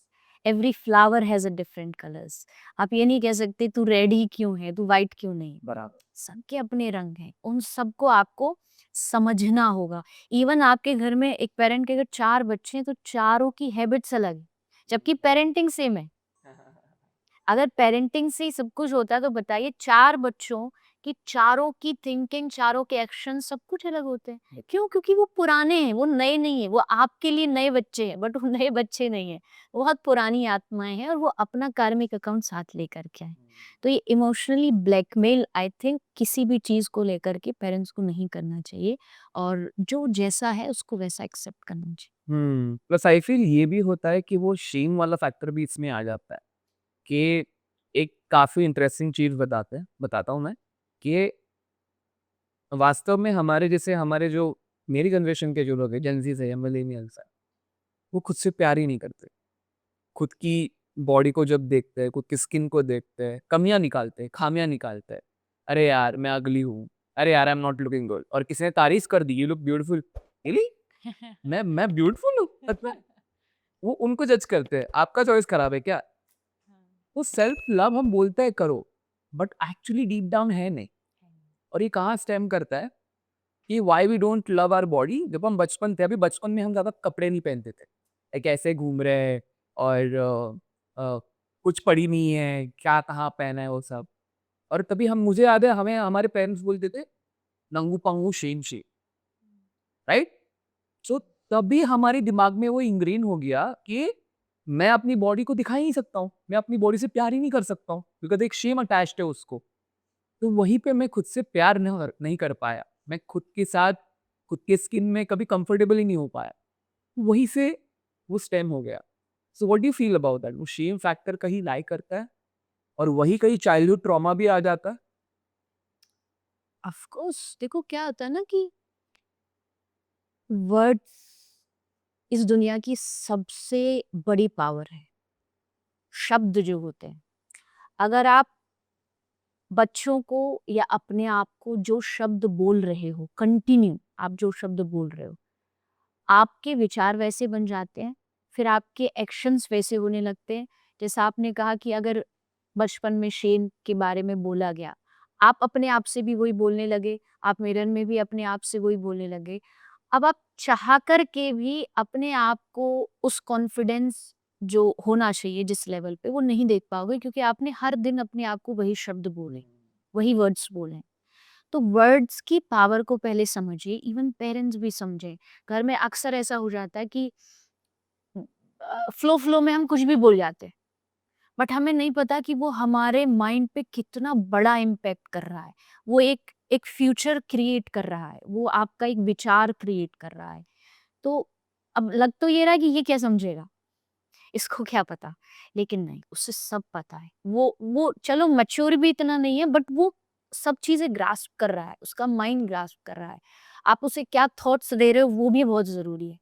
[SPEAKER 3] every flower has a different colours. आप ये नहीं कह सकते तू रेड ही क्यों है, तू वाइट क्यों नहीं है।
[SPEAKER 2] बराबर।
[SPEAKER 3] सबके अपने रंग हैं, उन सबको आपको समझना होगा। इवन आपके घर में एक पेरेंट के अगर 4 बच्चे हैं तो चारों की हैबिट्स अलग है, जबकि पेरेंटिंग सेम है। अगर पेरेंटिंग से ही सब कुछ होता है तो बताइए 4 बच्चों की चारों की थिंकिंग, चारों के एक्शन सब कुछ अलग होते हैं। क्यों? क्योंकि वो पुराने हैं, वो नए नहीं है। वो आपके लिए नए बच्चे हैं, बट वो नए बच्चे नहीं है, वो बहुत पुरानी आत्माएं हैं और वो अपना कार्मिक अकाउंट साथ लेकर के आए। तो ये इमोशनली ब्लैकमेल आई थिंक किसी भी चीज को लेकर के पेरेंट्स को नहीं करना चाहिए, और जो जैसा है उसको वैसा एक्सेप्ट करना चाहिए।
[SPEAKER 2] प्लस आई फील ये भी होता है कि वो शेम वाला फैक्टर भी इसमें आ जाता है कि एक काफ़ी इंटरेस्टिंग चीज़ बताता हूँ मैं, कि वास्तव में हमारे जो मेरी जनरेशन के जो लोग हैं, जेनज़ीज़ है या मिलेनियल्स है, वो खुद से प्यार ही नहीं करते। खुद की बॉडी को जब देखते हैं, खुद की स्किन को देखते हैं, कमियाँ निकालते हैं, खामियाँ निकालते हैं। अरे यार मैं अगली हूँ, अरे यार आई एम नॉट लुकिंग गुड, और किसी ने तारीफ़ कर दी, यू लुक ब्यूटीफुल, रियली? मैं ब्यूटीफुल हूँ सच में? वो उनको जज करते हैं, आपका चॉइस खराब है क्या? वो सेल्फ लव हम बोलते हैं करो, बट एक्चुअली डीप डाउन है नहीं। और ये कहाँ स्टेम करता है कि why we don't love our body. जब हम बचपन थे, अभी बचपन में हम ज़्यादा कपड़े नहीं पहनते थे, एक ऐसे घूम रहे हैं और कुछ पड़ी नहीं है, क्या कहाँ पहना है वो सब। और तभी मुझे याद है, हमें हमारे पेरेंट्स बोलते थे नंगू पंगू शेम शेम, राइट? सो तभी हमारे दिमाग में वो इंग्रेन हो गया कि मैं अपनी बॉडी को दिखा ही नहीं सकता हूँ, मैं अपनी बॉडी से प्यार ही नहीं कर सकता हूँ, बिकॉज एक शेम अटैच्ड है उसको। तो वहीं पे मैं खुद से प्यार नहीं कर पाया, मैं खुद के साथ, खुद के स्किन में कभी कंफर्टेबल ही नहीं हो पाया। वहीं से वो स्टेम हो गया। So what do you feel about that? वो शेम फैक्टर कहीं लाई करता है और वही कहीं चाइल्डहुड ट्रॉमा भी आ जाता है।
[SPEAKER 3] ऑफ कोर्स, देखो क्या होता है ना कि वर्ड्स इस दुनिया की सबसे बड़ी पावर है। शब्द जो होते हैं, अगर आप बच्चों को या अपने आप को जो शब्द बोल रहे हो, कंटिन्यू आप जो शब्द बोल रहे हो, आपके विचार वैसे बन जाते हैं, फिर आपके एक्शंस वैसे होने लगते हैं। जैसा आपने कहा कि अगर बचपन में शेन के बारे में बोला गया, आप अपने आप से भी वही बोलने लगे, आप मिरर में भी अपने आप से वही बोलने लगे। अब आप चाह कर के भी अपने आप को उस कॉन्फिडेंस जो होना चाहिए जिस लेवल पे, वो नहीं देख पाओगे, क्योंकि आपने हर दिन अपने आप को वही शब्द बोले, वही वर्ड्स बोले। तो वर्ड्स की पावर को पहले समझिए, इवन पेरेंट्स भी समझें। घर में अक्सर ऐसा हो जाता है कि फ्लो फ्लो में हम कुछ भी बोल जाते हैं, बट हमें नहीं पता कि वो हमारे माइंड पे कितना बड़ा इम्पैक्ट कर रहा है। वो एक एक फ्यूचर क्रिएट कर रहा है, वो आपका एक विचार क्रिएट कर रहा है। तो अब लग तो ये रहा है कि ये क्या समझेगा, इसको क्या पता, लेकिन नहीं, उसे सब पता है। वो चलो मैच्योर भी इतना नहीं है, बट वो सब चीजें ग्रास्प कर रहा है, उसका माइंड ग्रास्प कर रहा है। आप उसे क्या थॉट्स दे रहे हो वो भी बहुत जरूरी है।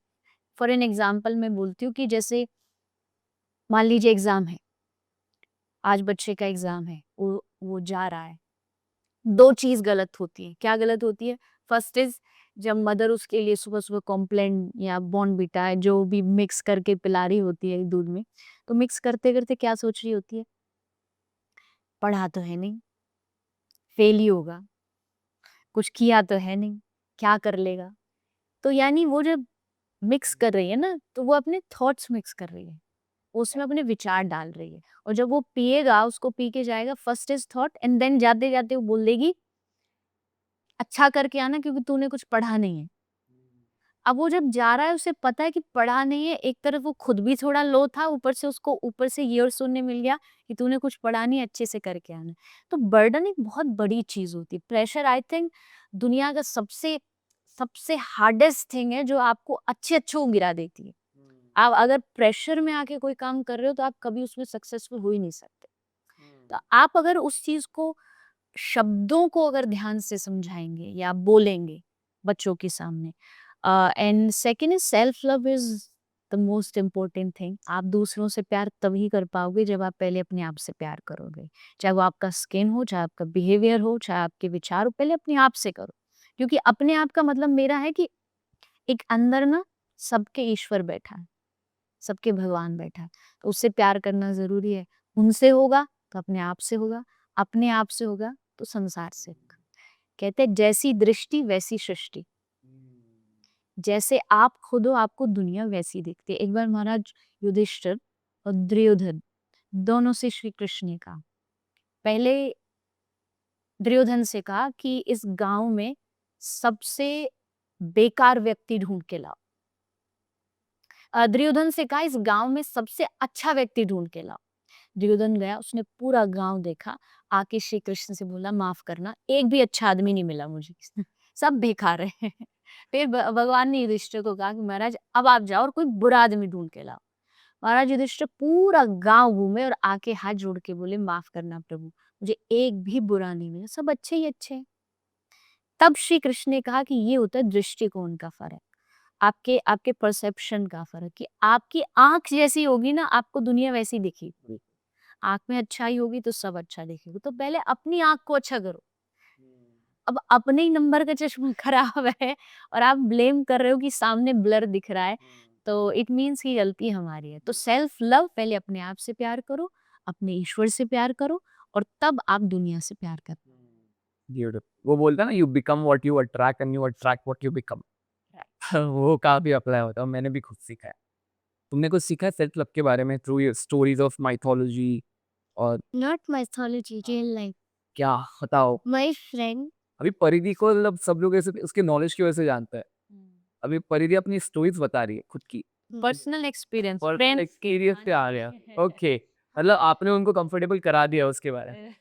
[SPEAKER 3] फॉर एन एग्जाम्पल मैं बोलती हूँ कि जैसे मान लीजिए एग्जाम है, आज बच्चे का एग्जाम है, वो जा रहा है, 2 चीज गलत होती है। क्या गलत होती है? फर्स्ट इज, जब मदर उसके लिए सुबह सुबह कॉम्प्लेन या बॉर्नवीटा है जो भी मिक्स करके पिला रही होती है दूध में, तो मिक्स करते करते क्या सोच रही होती है, पढ़ा तो है नहीं, फेल ही होगा, कुछ किया तो है नहीं, क्या कर लेगा। तो यानी वो जब मिक्स कर रही है ना, तो वो अपने थॉट्स मिक्स कर रही है। उसमें अपने विचार डाल रही है। और जब वो पिएगा, उसको पी के जाएगा, first is thought and then जाते जाते वो बोल देगी अच्छा करके आना क्योंकि तूने कुछ पढ़ा नहीं है। अब वो जब जा रहा है उसे पता है कि पढ़ा नहीं है, एक तरफ वो खुद भी थोड़ा लो था, ऊपर से उसको ऊपर से ये और सुनने मिल गया कि तूने कुछ पढ़ा नहीं, अच्छे से करके आना। तो बर्डन एक बहुत बड़ी चीज होती है। प्रेशर आई थिंक दुनिया का सबसे सबसे हार्डेस्ट थिंग है जो आपको अच्छे को गिरा देती है। आप अगर प्रेशर में आके कोई काम कर रहे हो तो आप कभी उसमें सक्सेसफुल हो ही नहीं सकते। तो आप अगर उस चीज को, शब्दों को अगर ध्यान से समझाएंगे या बोलेंगे बच्चों के सामने, and second is self love is the most important thing. आप दूसरों से प्यार तभी कर पाओगे जब आप पहले अपने आप से प्यार करोगे। चाहे वो आपका स्किन हो, चाहे आपका बिहेवियर हो, चाहे आपके विचार हो, पहले अपने आप से करो। क्योंकि अपने आप का मतलब मेरा है कि एक अंदर ना सबके ईश्वर बैठा है, सबके भगवान बैठा है, तो उससे प्यार करना जरूरी है। उनसे होगा तो अपने आप से होगा, अपने आप से होगा तो संसार से होगा। कहते हैं जैसी दृष्टि वैसी सृष्टि। जैसे आप खुद हो आपको दुनिया वैसी दिखती है। एक बार महाराज युधिष्ठिर और दुर्योधन दोनों से श्री कृष्ण ने कहा, पहले दुर्योधन से कहा कि इस गांव में सबसे बेकार व्यक्ति ढूंढ के लाओ। दुर्योधन से कहा इस गांव में सबसे अच्छा व्यक्ति ढूंढ के लाओ। दुर्योधन गया, उसने पूरा गांव देखा, आके श्री कृष्ण से बोला माफ करना, एक भी अच्छा आदमी नहीं मिला मुझे, सब बेकार है। फिर भगवान ने युधिष्ठिर को कहा कि महाराज अब आप जाओ और कोई बुरा आदमी ढूंढ के लाओ। महाराज युधिष्ठिर पूरा गांव घूमे और आके हाथ जोड़ के बोले माफ करना प्रभु, मुझे एक भी बुरा नहीं मिला, सब अच्छे ही अच्छे हैं। तब श्री कृष्ण ने कहा कि ये होता है दृष्टिकोण का फर्क, आपके आपके परसेप्शन का फर्क, कि आपकी आंख जैसी होगी ना आपको दुनिया वैसी दिखेगी। आंख में अच्छाई होगी तो सब अच्छा दिखेगा। तो पहले अपनी आंख को अच्छा करो। अब अपने ही नंबर का चश्मा खराब है और आप ब्लेम कर रहे हो कि सामने ब्लर दिख रहा है, तो इट मीन्स कि गलती हमारी है। तो सेल्फ लव, पहले अपने आप से प्यार करो, अपने ईश्वर से प्यार करो, और तब आप दुनिया से प्यार करो।
[SPEAKER 2] Beautiful. वो बोलता है ना, you become what you attract and you attract what you become. वो काफी अप्लाई होता है, मैंने भी खुद सीखा है। तुमने कुछ सीखा है सेल्फ लव के बारे में थ्रू स्टोरीज ऑफ माइथोलॉजी? और
[SPEAKER 1] Not mythology, real life.
[SPEAKER 2] क्या बताओ?
[SPEAKER 1] My friend,
[SPEAKER 2] अभी परिधि को मतलब सब लोग ऐसे उसके नॉलेज की वजह से जानता है। अभी परिधि अपनी स्टोरीज बता रही है खुद की,
[SPEAKER 3] पर्सनल एक्सपीरियंस,
[SPEAKER 2] और
[SPEAKER 3] फ्रेंड्स
[SPEAKER 2] एक्सपीरियंस से आ गया। ओके, मतलब आपने उनको कंफर्टेबल करा दिया उसके बारे में।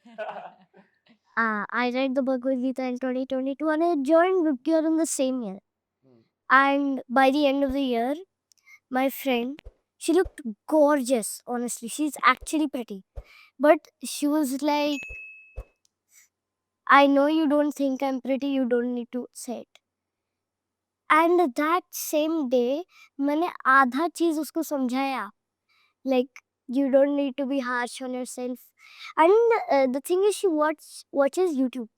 [SPEAKER 1] I read the Bhagavad Gita in 2022 and I joined Bhakti in the same year. And by the end of the year, my friend, she looked gorgeous, honestly. She's actually pretty. But she was like, I know you don't think I'm pretty, you don't need to say it. And that same day, मैंने आधा चीज उसको समझाया. Like, you don't need to be harsh on yourself. And the thing is, she watches YouTube.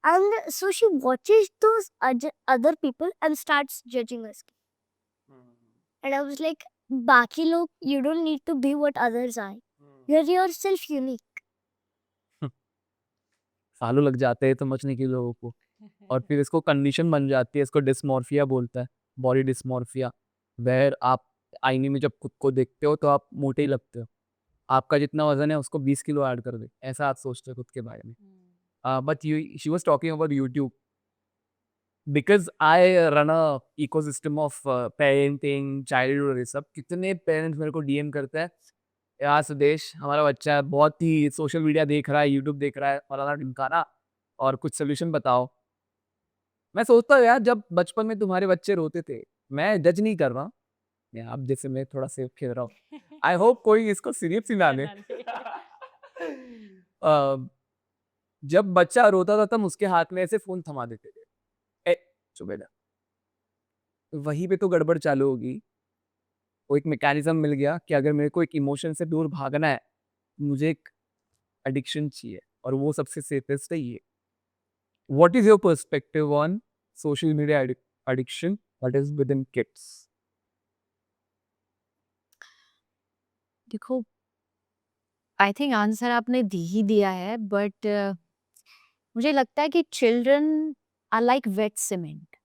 [SPEAKER 1] And so she watches those other people and starts judging us. And I was like, बाकी लोग, you don't need to be what others are. You're yourself unique.
[SPEAKER 2] सालों लग जाते हैं समझने के लोगों को, और फिर इसको कंडीशन बन जाती है, इसको डिस्मॉर्फिया बोलता है, बॉडी डिस्मॉर्फिया। वेर आप आईने में जब खुद को देखते हो तो आप मोटे ही लगते हो, आपका जितना वजन है उसको 20 किलो ऐड कर दे, ऐसा आप सोचते हो खुद के बारे में। But she was talking about YouTube, because I run a ecosystem of parenting, childhood और ये सब। कितने पेरेंट्स मेरे को डीएम करते हैं, यार सुदेश हमारा बच्चा बहुत ही सोशल मीडिया देख रहा है, यूट्यूब देख रहा है, फलाना ढिमकाना, और कुछ सोल्यूशन बताओ। मैं सोचता हूँ यार, जब बचपन में तुम्हारे बच्चे रोते थे, मैं जज नहीं कर रहा, मैं आप जैसे मैं थोड़ा सेफ खेल रहा हूँ। आई होप कोई इसको सीरियस ही ना ले। जब बच्चा रोता था तब उसके हाथ में ऐसे फोन थमा देते थे, ए चुप बेटा, वहीं पे तो गड़बड़ चालू होगी। वो एक मैकेनिज्म मिल गया कि अगर मेरे को एक इमोशन से दूर भागना है, मुझे एक एडिक्शन चाहिए, और वो सबसे सेफेस्ट है ये। What is your perspective on social media addiction that is within kids?
[SPEAKER 3] देखो, आई थिंक आंसर आपने दी ही दिया है, बट मुझे लगता है कि children are like wet cement,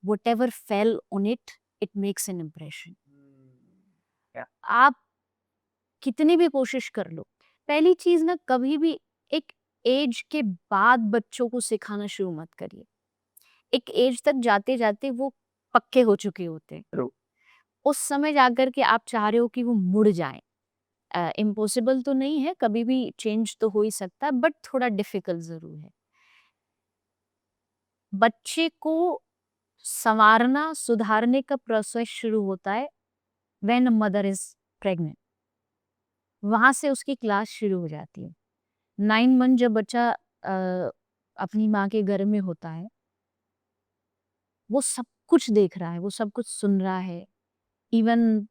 [SPEAKER 3] whatever fell on it, it makes an impression.
[SPEAKER 2] Yeah.
[SPEAKER 3] आप कितनी भी कोशिश कर लो, पहली चीज ना कभी भी एक एज के बाद बच्चों को सिखाना शुरू मत करिए। एक एज तक जाते जाते वो पक्के हो चुके होते हैं।
[SPEAKER 2] True.
[SPEAKER 3] उस समय जाकर के आप चाह रहे हो कि वो मुड़ जाएं। इम्पॉसिबल तो नहीं है, कभी भी चेंज तो हो ही सकता है, बट थोड़ा डिफिकल्ट जरूर है। बच्चे को संवारना, सुधारने का प्रोसेस शुरू होता है when a mother is pregnant. वहां से उसकी क्लास शुरू हो जाती है। 9 मंथ जब बच्चा अपनी माँ के गर्भ में होता है, वो सब कुछ देख रहा है, वो सब कुछ सुन रहा है। इवन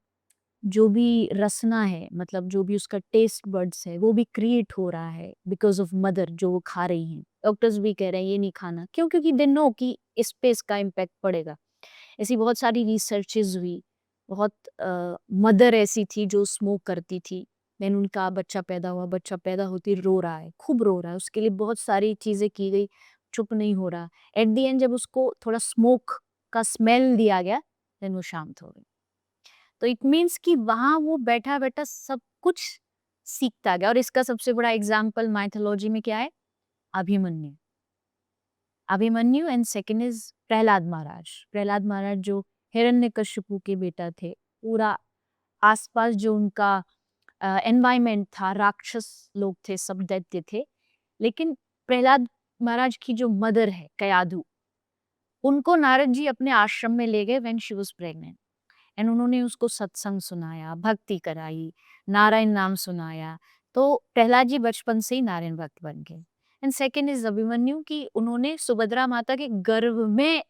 [SPEAKER 3] जो भी रसना है, मतलब जो भी उसका टेस्ट बड्स है, वो भी क्रिएट हो रहा है बिकॉज ऑफ मदर, जो वो खा रही हैं। डॉक्टर्स भी कह रहे हैं ये नहीं खाना, क्यों? क्योंकि दे नो कि इस पे इसका इम्पैक्ट पड़ेगा। ऐसी बहुत सारी रिसर्चेज हुई। बहुत मदर ऐसी थी जो स्मोक करती थी, देन उनका बच्चा पैदा हुआ, बच्चा पैदा होती रो रहा है, खूब रो रहा है, उसके लिए बहुत सारी चीजें की गई, चुप नहीं हो रहा। एट द एंड जब उसको थोड़ा स्मोक का स्मेल दिया गया, देन वो शांत हो गई। तो इट मीन्स कि वहां वो बैठा बैठा सब कुछ सीखता गया। और इसका सबसे बड़ा एग्जाम्पल माइथोलॉजी में क्या है? Abhimanyu. Abhimanyu and second is Prahlad Maharaj. Prahlad Maharaj जो हिरण्यकशिपु के बेटा थे, पूरा आसपास जो उनका एनवायरमेंट था, राक्षस लोग थे, सब दैत्य थे। लेकिन प्रहलाद महाराज की जो मदर है कयाधु, उनको नारद जी अपने आश्रम में ले गए when she was pregnant. And उन्होंने उसको सत्संग सुनाया, भक्ति कराई, नारायण नाम सुनाया। तो प्रहलाद जी बचपन से ही नारायण भक्त बन गए। एंड सेकेंड इज अभिमन्यु कि उन्होंने सुभद्रा माता के गर्भ में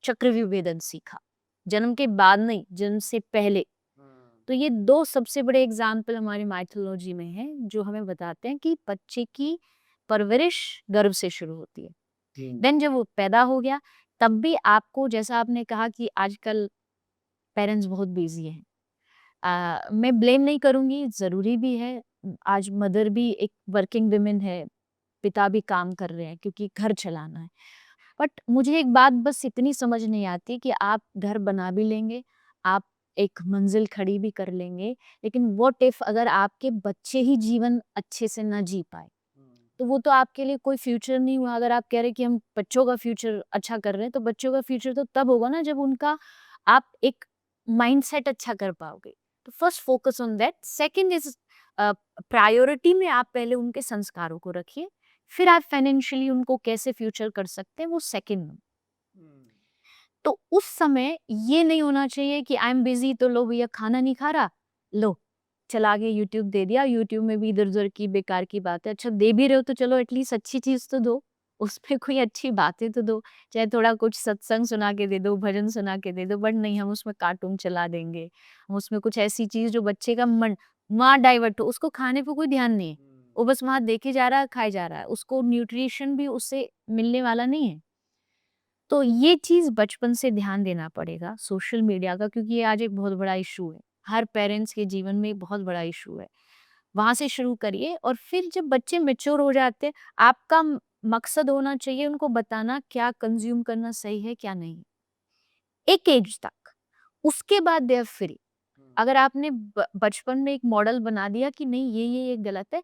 [SPEAKER 3] चक्रव्यूह भेदन सीखा, जन्म के बाद नहीं, जन्म से पहले। तो ये दो सबसे बड़े एग्जाम्पल हमारी माइथोलॉजी में हैं, जो हमें बताते हैं कि बच्चे की परवरिश गर्भ से शुरू होती है। देन जब वो पैदा हो गया, तब भी आपको, जैसा आपने कहा कि आजकल पेरेंट्स बहुत बिजी हैं, मैं ब्लेम नहीं करूंगी, जरूरी भी है। आज मदर भी एक वर्किंग वुमेन है, पिता भी काम कर रहे हैं क्योंकि घर चलाना है। बट मुझे एक बात बस इतनी समझ नहीं आती कि आप घर बना भी लेंगे, आप एक मंजिल खड़ी भी कर लेंगे, लेकिन व्हाट इफ अगर आपके बच्चे ही जीवन अच्छे से ना जी पाए, तो वो तो आपके लिए कोई फ्यूचर नहीं हुआ। अगर आप कह रहे हैं कि हम बच्चों का फ्यूचर अच्छा कर रहे हैं, तो बच्चों का फ्यूचर तो तब होगा ना जब उनका आप एक माइंडसेट अच्छा कर पाओगे। तो first focus on that. Second is priority में आप पहले उनके संस्कारों को रखिए, फिर आप फाइनेंशियली उनको कैसे फ्यूचर कर सकते हैं, वो सेकंड में। तो उस समय ये नहीं होना चाहिए कि आई एम बिजी, तो लो भैया खाना नहीं खा रहा, लो चला के यूट्यूब दे दिया, यूट्यूब में भी इधर उधर की बेकार की बातें। अच्छा दे भी रहे हो तो चलो एटलीस्ट अच्छी चीज तो दो, उसमें कोई अच्छी बातें तो दो, चाहे थोड़ा कुछ सत्संग सुना के दे दो, भजन सुना के दे दो। बट नहीं, हम उसमें कार्टून चला देंगे, हम उसमें कुछ ऐसी चीज जो बच्चे का मन वहाँ डाइवर्ट हो, उसको खाने पे कोई ध्यान नहीं है, वो बस वहां देखे जा रहा है, खाए जा रहा है, उसको न्यूट्रिशन भी उससे मिलने वाला नहीं है। तो ये चीज बचपन से ध्यान देना पड़ेगा सोशल मीडिया का, क्योंकि ये आज एक बहुत बड़ा इशू है, हर पेरेंट्स के जीवन में बहुत बड़ा इशू है। वहां से शुरू करिए, और फिर जब बच्चे मेच्योर हो जाते हैं, आपका मकसद होना चाहिए उनको बताना क्या कंज्यूम करना सही है क्या नहीं, एक एज तक। उसके बाद दे आर फ्री। अगर आपने बचपन में एक मॉडल बना दिया कि नहीं ये गलत है,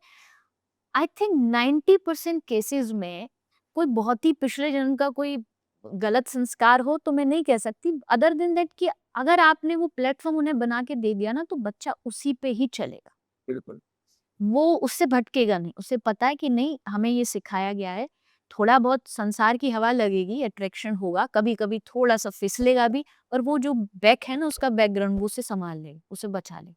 [SPEAKER 3] आई थिंक 90% केसेस में कोई बहुत ही पिछले जन्म का कोई गलत संस्कार हो तो मैं नहीं कह सकती, अदर देन दैट कि अगर आपने वो प्लेटफॉर्म उन्हें बना के दे दिया ना, तो बच्चा उसी पे ही चलेगा,
[SPEAKER 2] बिल्कुल।
[SPEAKER 3] वो उससे भटकेगा नहीं। उसे पता है कि नहीं हमें ये सिखाया गया है, थोड़ा बहुत संसार की हवा लगेगी, अट्रैक्शन होगा, कभी कभी थोड़ा सा फिसलेगा भी, और वो जो बैक है ना उसका बैकग्राउंड, वो उसे संभाल लेगा, उसे बचा लेगा।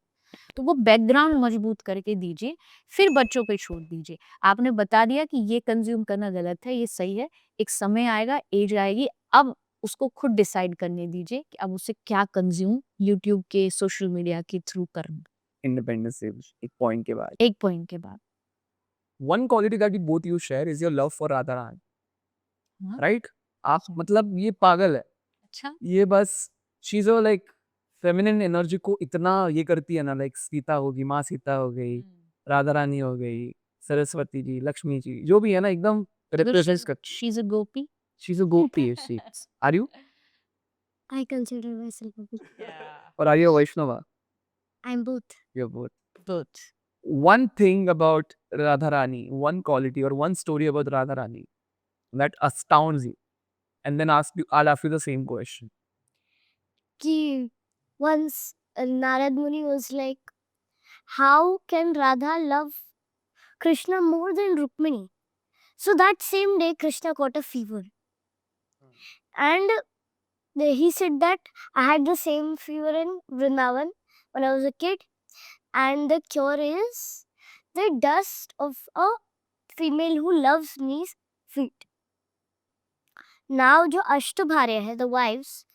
[SPEAKER 3] तो वो बैकग्राउंड मजबूत करके दीजिए, फिर बच्चों पे छोड़ दीजिए। आपने बता दिया कि ये कंज्यूम करना गलत है, ये सही है, एक समय आएगा, एज आएगी, अब उसको खुद डिसाइड करने दीजिए कि अब उसे क्या कंज्यूम यूट्यूब के, सोशल मीडिया के थ्रू करना।
[SPEAKER 2] इंडिपेंडेंस से एक पॉइंट के बाद,
[SPEAKER 3] एक पॉइंट के बाद।
[SPEAKER 2] one quality that you both you share is your love for Radha Rani,
[SPEAKER 3] हाँ,
[SPEAKER 2] right? आप
[SPEAKER 3] हाँ।
[SPEAKER 2] मतलब ये पागल है,
[SPEAKER 3] अच्छा।
[SPEAKER 2] ये बस चीज़ों लाइक फेमिनिन एनर्जी को इतना ये करती है ना, लाइक सीता होगी, माँ सीता हो गई, राधा रानी हो गई, सरस्वती जी, लक्ष्मी जी, जो भी है ना एकदम रिप्रेजेंट करती
[SPEAKER 3] She's a Gopi.
[SPEAKER 2] है। She is a Gopi, she are you,
[SPEAKER 1] I consider myself a bit.
[SPEAKER 3] Yeah.
[SPEAKER 2] और are you Vaishnava?
[SPEAKER 1] I'm both.
[SPEAKER 2] You both.
[SPEAKER 3] Both.
[SPEAKER 2] one thing about Radha Rani, one quality or one story about Radha Rani that astounds you, and then I'll ask you the same question.
[SPEAKER 1] कि once Narad Muni was like, how can Radha love Krishna more than Rukmini? So that same day, Krishna got a fever. And he said that I had the same fever in Vrindavan when I was a kid. And the cure is the dust of a female who loves me's feet. Now, जो अष्टभार्या है, the wives,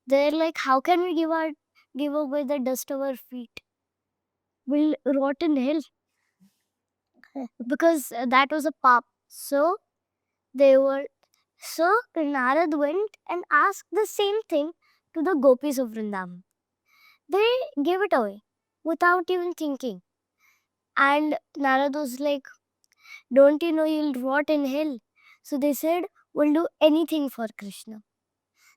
[SPEAKER 1] they're like, how can we give away the dust of our feet? We'll rot in hell. Because that was a pap. So Narad went and asked the same thing to the gopis of Vrindavan. They gave it away without even thinking. And Narad was like, don't you know you'll rot in hell? So they said, we'll do anything for Krishna.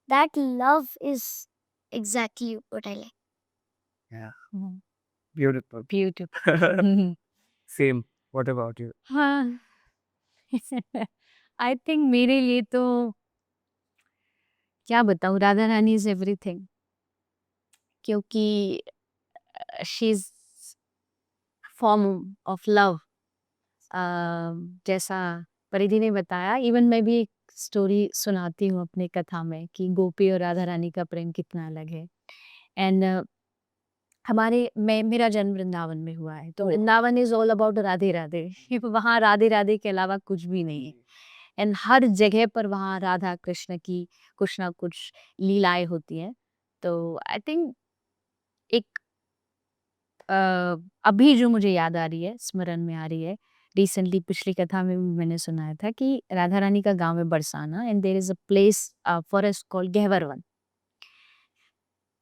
[SPEAKER 1] That love is exactly what I like.
[SPEAKER 2] Yeah,
[SPEAKER 3] Mhm.
[SPEAKER 2] beautiful.
[SPEAKER 3] Beautiful.
[SPEAKER 2] Same. What about you?
[SPEAKER 3] हाँ I think मेरे लिए तो क्या बताऊँ, Radha Rani is everything, क्योंकि she is form of love. जैसा परिधि ने बताया, इवन मैं भी एक स्टोरी सुनाती हूँ अपने कथा में कि गोपी और राधा रानी का प्रेम कितना अलग है। एंड मेरा जन्म वृंदावन में हुआ है, तो Vrindavan is all about Radhe Radhe. वहाँ राधे राधे के अलावा कुछ भी नहीं है। एंड हर जगह पर वहाँ राधा कृष्ण की कुछ ना कुछ लीलाएं होती हैं। तो आई थिंक एक अभी जो मुझे याद आ रही है, स्मरण में आ रही है, रिसेंटली पिछली कथा में भी मैंने सुनाया था कि राधा रानी का गांव है Barsana, and there is a place forest called Gahvarvan,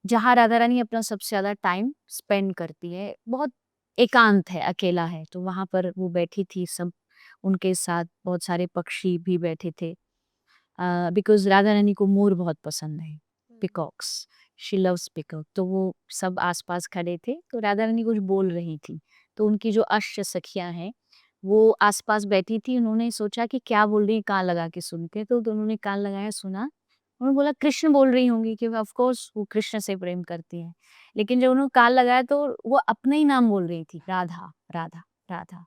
[SPEAKER 3] जहाँ राधा रानी अपना सबसे ज्यादा टाइम स्पेंड करती है। बहुत एकांत है, अकेला है, तो वहां पर वो बैठी थी, सब उनके साथ बहुत सारे पक्षी भी बैठे थे, बिकॉज राधा रानी को मोर बहुत पसंद है, पिकॉक्स, शी लव्स पिकॉक। तो वो सब आसपास खड़े थे, तो राधा रानी कुछ बोल रही थी, तो उनकी जो अष्ट सखियां हैं वो आसपास बैठी थी। उन्होंने सोचा कि क्या बोल रही है, कान लगा के सुनते, तो उन्होंने कान लगाया, सुना। उन्होंने बोला कृष्ण बोल रही होंगी, क्योंकि ऑफ कोर्स वो कृष्ण से प्रेम करती हैं। लेकिन जब उन्होंने कान लगाया तो वो अपना ही नाम बोल रही थी, राधा राधा राधा।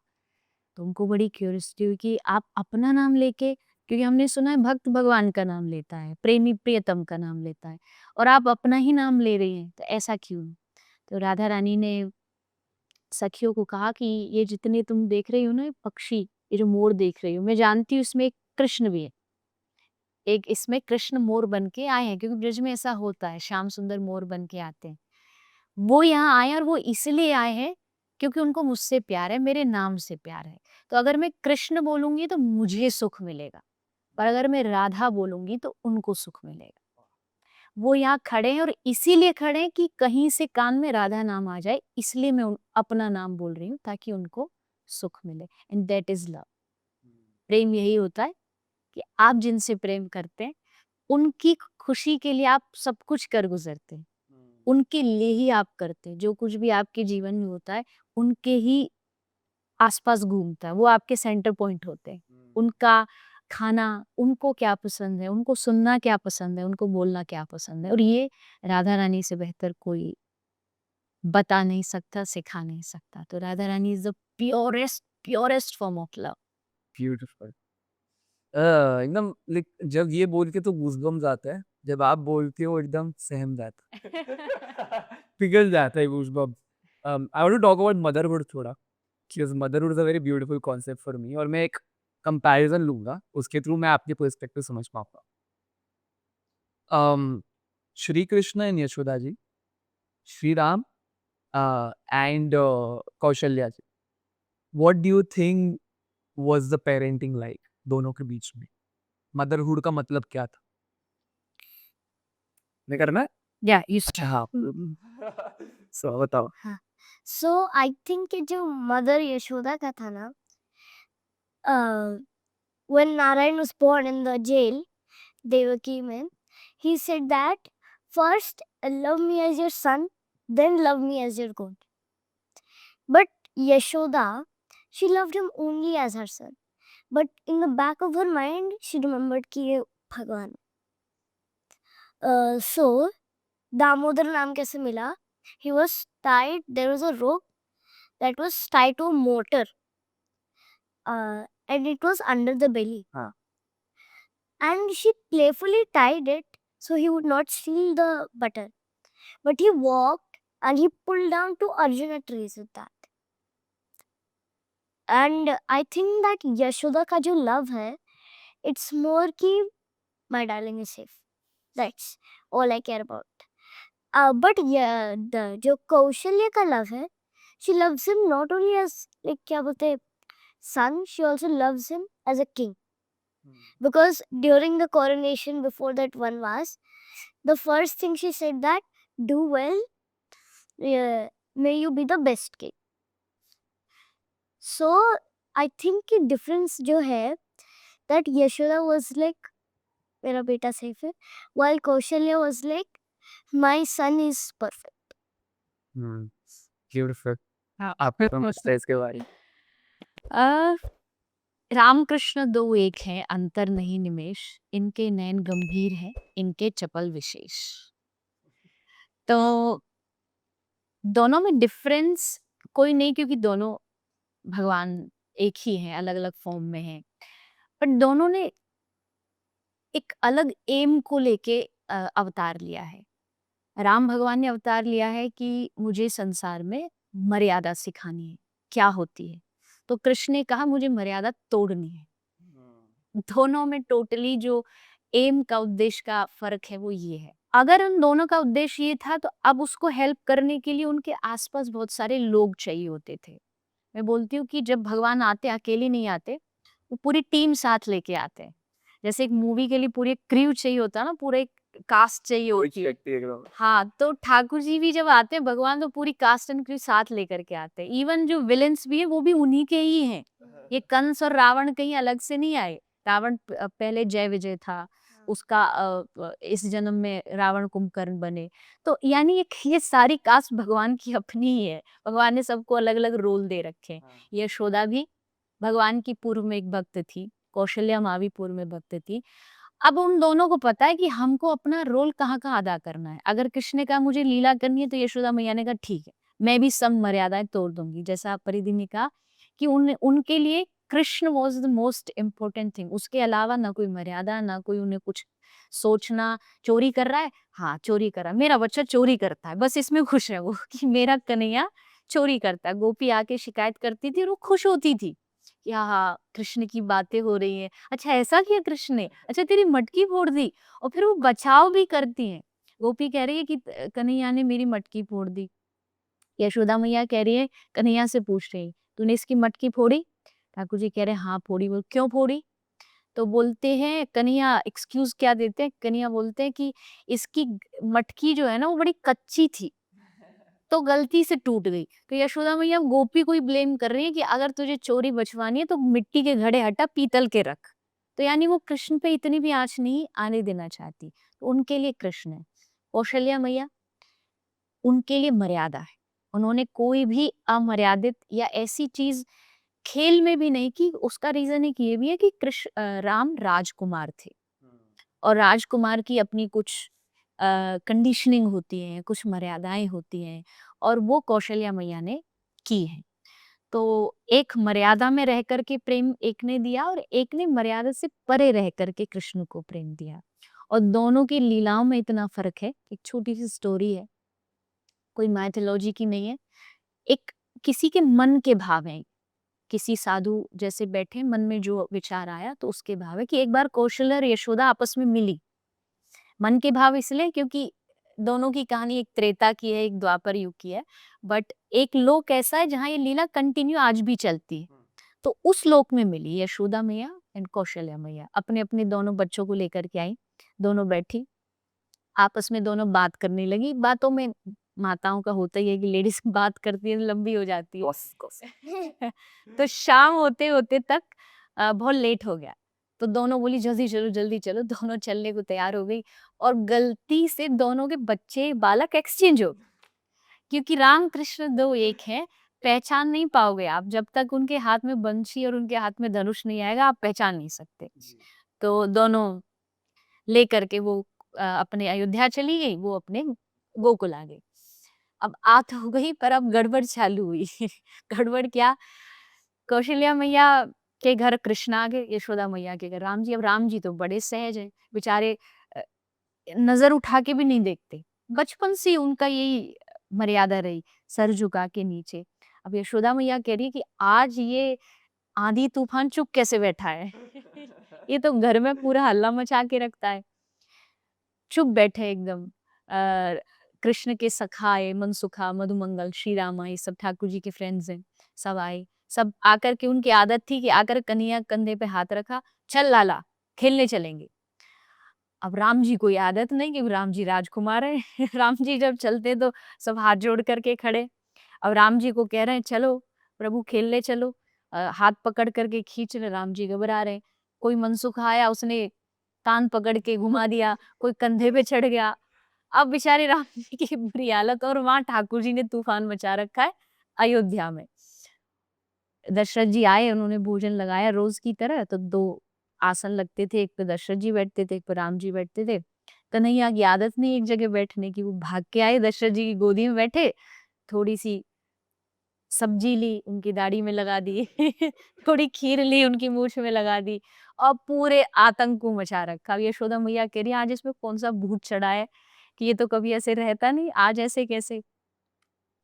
[SPEAKER 3] तो उनको बड़ी क्यूरियोसिटी हुई कि आप अपना नाम लेके, क्योंकि हमने सुना है भक्त भगवान का नाम लेता है, प्रेमी प्रियतम का नाम लेता है, और आप अपना ही नाम ले रही हैं, तो ऐसा क्यों? तो राधा रानी ने सखियों को कहा कि ये जितने तुम देख रही हो ना, ये पक्षी, ये जो मोर देख रही हो, मैं जानती हूँ इसमें एक कृष्ण भी है, एक इसमें कृष्ण मोर बन के आए हैं, क्योंकि ब्रज में ऐसा होता है, श्याम सुंदर मोर बन के आते हैं। वो यहाँ आए, और वो इसलिए आए हैं क्योंकि उनको मुझसे प्यार है, मेरे नाम से प्यार है। तो अगर मैं कृष्ण बोलूंगी तो मुझे सुख मिलेगा, पर अगर मैं राधा बोलूंगी तो उनको सुख मिलेगा। वो यहाँ खड़े हैं, और इसीलिए खड़े हैं कि कहीं से कान में राधा नाम आ जाए, इसलिए मैं अपना नाम बोल रही हूँ ताकि उनको सुख मिले। And that is love. प्रेम यही होता है कि आप जिनसे प्रेम करते हैं, उनकी खुशी के लिए आप सब कुछ कर गुजरते हैं, उनके लिए ही आप करते हैं। जो कुछ भी आपके जीवन में होता है, उनके ही आसपास घूमता है, वो आपके सेंटर पॉइंट होते हैं। उनका खाना, उनको क्या पसंद है, उनको सुनना क्या पसंद है, उनको बोलना क्या पसंद है, और ये राधा रानी से बेहतर कोई बता नहीं सकता, सिखा नहीं सकता। तो Radha Rani is the purest form of love.
[SPEAKER 2] Beautiful. एकदम लाइक जब ये बोल के तो गूज़बम्स आता है, जब आप बोलते हो एकदम सहम जाता है, पिघल जाता है goosebumps. I want to talk about motherhood थोड़ा, because motherhood is a very beautiful concept for me, और मैं एक कंपैरिजन लूँगा, उसके थ्रू मैं आपके पर्सपेक्टिव समझ पाऊँगा। Shri Krishna and Yashoda ji, Shri Ram and Kaushalya ji, what do you think was the parenting like दोनों के बीच में? मदरहुड का मतलब क्या था? नहीं करना है?
[SPEAKER 3] या यू
[SPEAKER 2] अच्छा हाँ। सो बताओ।
[SPEAKER 1] हाँ, सो आई थिंक कि जो मदर यशोदा का था ना, when Narayan was born in the jail, Devaki में, he said that first love me as your son, then love me as your God. But Yashoda, she loved him only as her son. But in the back of her mind, she remembered कि ये भगवान है. So, Damodar नाम कैसे मिला? He was tied, there was a rope that was tied to a motor. And it was under the belly. And she playfully tied it so he would not steal the butter. But he walked and he pulled down two Arjuna trees with that. And I think that Yashoda का जो love है, it's more कि my darling is safe. That's all I care about. But yeah, the जो कौशल्य का love है, she loves him not only as like क्या बोलते हैं son, she also loves him as a king. Because during the coronation before that vanvas, the first thing she said that do well, may you be the best king. So I think the difference जो है that Yashoda was like मेरा बेटा safe है, while Kaushalya was like my son is perfect.
[SPEAKER 2] Beautiful. आपको समझता है इसके बारे में?
[SPEAKER 3] रामकृष्ण दो एक हैं, अंतर नहीं निमेश, इनके नयन गंभीर हैं, इनके चपल विशेष. तो दोनों में डिफरेंस कोई नहीं, क्योंकि दोनों भगवान एक ही हैं, अलग अलग फॉर्म में हैं, पर दोनों ने एक अलग एम को लेके अवतार लिया है. राम भगवान ने अवतार लिया है कि मुझे संसार में मर्यादा सिखानी है, क्या होती है. तो कृष्ण ने कहा मुझे मर्यादा तोड़नी है. दोनों में टोटली जो एम का उद्देश्य का फर्क है वो ये है. अगर उन दोनों का उद्देश्य ये था तो अब उसको हेल्प करने के लिए उनके आसपास बहुत सारे लोग चाहिए होते थे. मैं बोलती हूँ कि जब भगवान आते अकेले नहीं आते, वो पूरी टीम साथ लेके आते हैं. जैसे एक मूवी के लिए पूरी क्रू चाहिए होता है ना, पूरा एक कास्ट चाहिए होती है. हाँ, तो ठाकुर जी भी जब आते हैं भगवान तो पूरी कास्ट एंड क्रू साथ लेकर के आते हैं. इवन जो विलेंस भी है वो भी उन्हीं के ही हैं. ये कंस और रावण कहीं अलग से नहीं आए. रावण पहले जय विजय था, उसका इस जन्म में रावण कुंभकर्ण बने. तो यानी ये सारी कास्ट भगवान की अपनी ही है. भगवान ने सबको अलग अलग रोल दे रखे. यशोदा भी भगवान की पूर्व में एक भक्त थी, कौशल्या माँ भी पूर्व में भक्त थी. अब उन दोनों को पता है कि हमको अपना रोल कहाँ कहाँ अदा करना है. अगर कृष्ण ने कहा मुझे लीला करनी है तो यशोदा मैया ने कहा ठीक है, मैं भी सब मर्यादाएं तोड़ दूंगी. जैसा परिधि ने कहा कि उनके लिए Krishna was the most important thing. उसके अलावा ना कोई मर्यादा, ना कोई उन्हें कुछ सोचना. चोरी कर रहा है, हाँ चोरी कर रहा है, मेरा बच्चा चोरी करता है, बस इसमें खुश है वो कि मेरा कन्हैया चोरी करता है. गोपी आके शिकायत करती थी और वो खुश होती थी कि हाँ कृष्ण की बातें हो रही हैं. अच्छा ऐसा किया कृष्ण ने, अच्छा तेरी मटकी फोड़ दी. और फिर वो बचाव भी करती हैं. गोपी कह रही है कि कन्हैया ने मेरी मटकी फोड़ दी. यशोदा मैया कह रही है, कन्हैया से पूछ रही तूने इसकी मटकी फोड़ी. ठाकुर जी कह रहे हैं हाँ फोड़ी. बोल क्यों फोड़ी. तो बोलते हैं कन्हैया एक्सक्यूज क्या देते हैं, कन्हैया बोलते हैं कि इसकी मटकी जो है ना वो बड़ी कच्ची थी तो गलती से टूट गई. तो यशोदा मैया गोपी को ही ब्लेम कर रही है कि अगर तुझे चोरी बचवानी है तो मिट्टी के घड़े हटा, पीतल के रख. तो यानी वो कृष्ण पे इतनी भी आंच नहीं आने देना चाहती. तो उनके लिए कृष्ण है. कौशल्या मैया उनके लिए मर्यादा है. उन्होंने कोई भी अमर्यादित या ऐसी चीज खेल में भी नहीं की. उसका रीजन एक ये भी है कि राम राजकुमार थे और राजकुमार की अपनी कुछ कंडीशनिंग होती है, कुछ मर्यादाएं होती हैं और वो कौशल्या मैया ने की है. तो एक मर्यादा में रह करके प्रेम एक ने दिया और एक ने मर्यादा से परे रह करके कृष्ण को प्रेम दिया. और दोनों की लीलाओं में इतना फर्क है. एक छोटी सी स्टोरी है, कोई माइथोलॉजी की नहीं है. एक किसी के मन के भाव हैं. किसी साधु जैसे बैठे, मन में जो विचार आया तो उसके भाव है कि एक बार कौशल्या और यशोदा आपस में मिली. मन के भाव इसलिए क्योंकि दोनों की कहानी एक त्रेता की है, एक द्वापर युग की है. बट एक लोक ऐसा है जहाँ ये लीला कंटिन्यू आज भी चलती है. तो उस लोक में मिली यशोदा मैया एंड कौशल्या मैया. अपने अपने दोनों बच्चों को लेकर के आई. दोनों बैठी, आपस में दोनों बात करने लगी. बातों में माताओं का होता ही है कि लेडीज बात करती है लंबी हो जाती है. तो शाम होते होते तक बहुत लेट हो गया. तो दोनों बोली जल्दी चलो जल्दी चलो. दोनों चलने को तैयार हो गई और गलती से दोनों के बच्चे बालक एक्सचेंज हो गए. क्योंकि राम कृष्ण दो एक हैं, पहचान नहीं पाओगे आप जब तक उनके हाथ में बंशी और उनके हाथ में धनुष नहीं आएगा, आप पहचान नहीं सकते। तो दोनों लेकर के वो अपने अयोध्या चली गई, वो अपने गोकुल आ गई। अब आ तो हो गई पर अब गड़बड़ चालू हुई। गड़बड़ क्या, कौशल्या मैया के घर कृष्ण आ गए, यशोदा मैया के घर राम जी। अब राम जी तो बड़े सहज हैं, बेचारे नजर उठा के भी नहीं देखते, बचपन से उनका यही मर्यादा रही, सर झुका के नीचे। अब यशोदा मैया कह रही है कि आज ये आंधी तूफान चुप कैसे बैठा है। ये तो घर में पूरा हल्ला मचा के रखता है। चुप बैठे एकदम। कृष्ण के सखा आए, मनसुखा, मधुमंगल, श्री रामा, ये सब ठाकुर जी के फ्रेंड्स हैं, सब आए। सब आकर के, उनकी आदत थी कि आकर कन्हैया कंधे पे हाथ रखा, चल लाला खेलने चलेंगे। अब राम जी कोई आदत नहीं कि राम जी राजकुमार है। राम जी जब चलते तो सब हाथ जोड़ करके खड़े। अब राम जी को कह रहे हैं चलो प्रभु खेलने चलो, हाथ पकड़ करके खींच रहे, राम जी घबरा रहे। कोई मनसुख आया, उसने कान पकड़ के घुमा दिया, कोई कंधे पे चढ़ गया। अब बेचारे राम जी की बुरी हालत, और वहां ठाकुर जी ने तूफान मचा रखा है अयोध्या में। दशरथ जी आए, उन्होंने भोजन लगाया रोज की तरह, तो 2 आसन लगते थे, एक पे दशरथ जी बैठते थे, एक पे राम जी बैठते थे। कन्हैया की आदत नहीं एक जगह बैठने की, वो भाग के आए, दशरथ जी की गोदी में बैठे, थोड़ी सी सब्जी ली उनकी दाढ़ी में लगा दी। थोड़ी खीर ली उनकी मूछ में लगा दी, और पूरे आतंक को मचा रखा। अब यशोदा मैया कह रही है आज इसमें कौन सा भूत चढ़ा है कि ये तो कभी ऐसे रहता नहीं, आज ऐसे कैसे।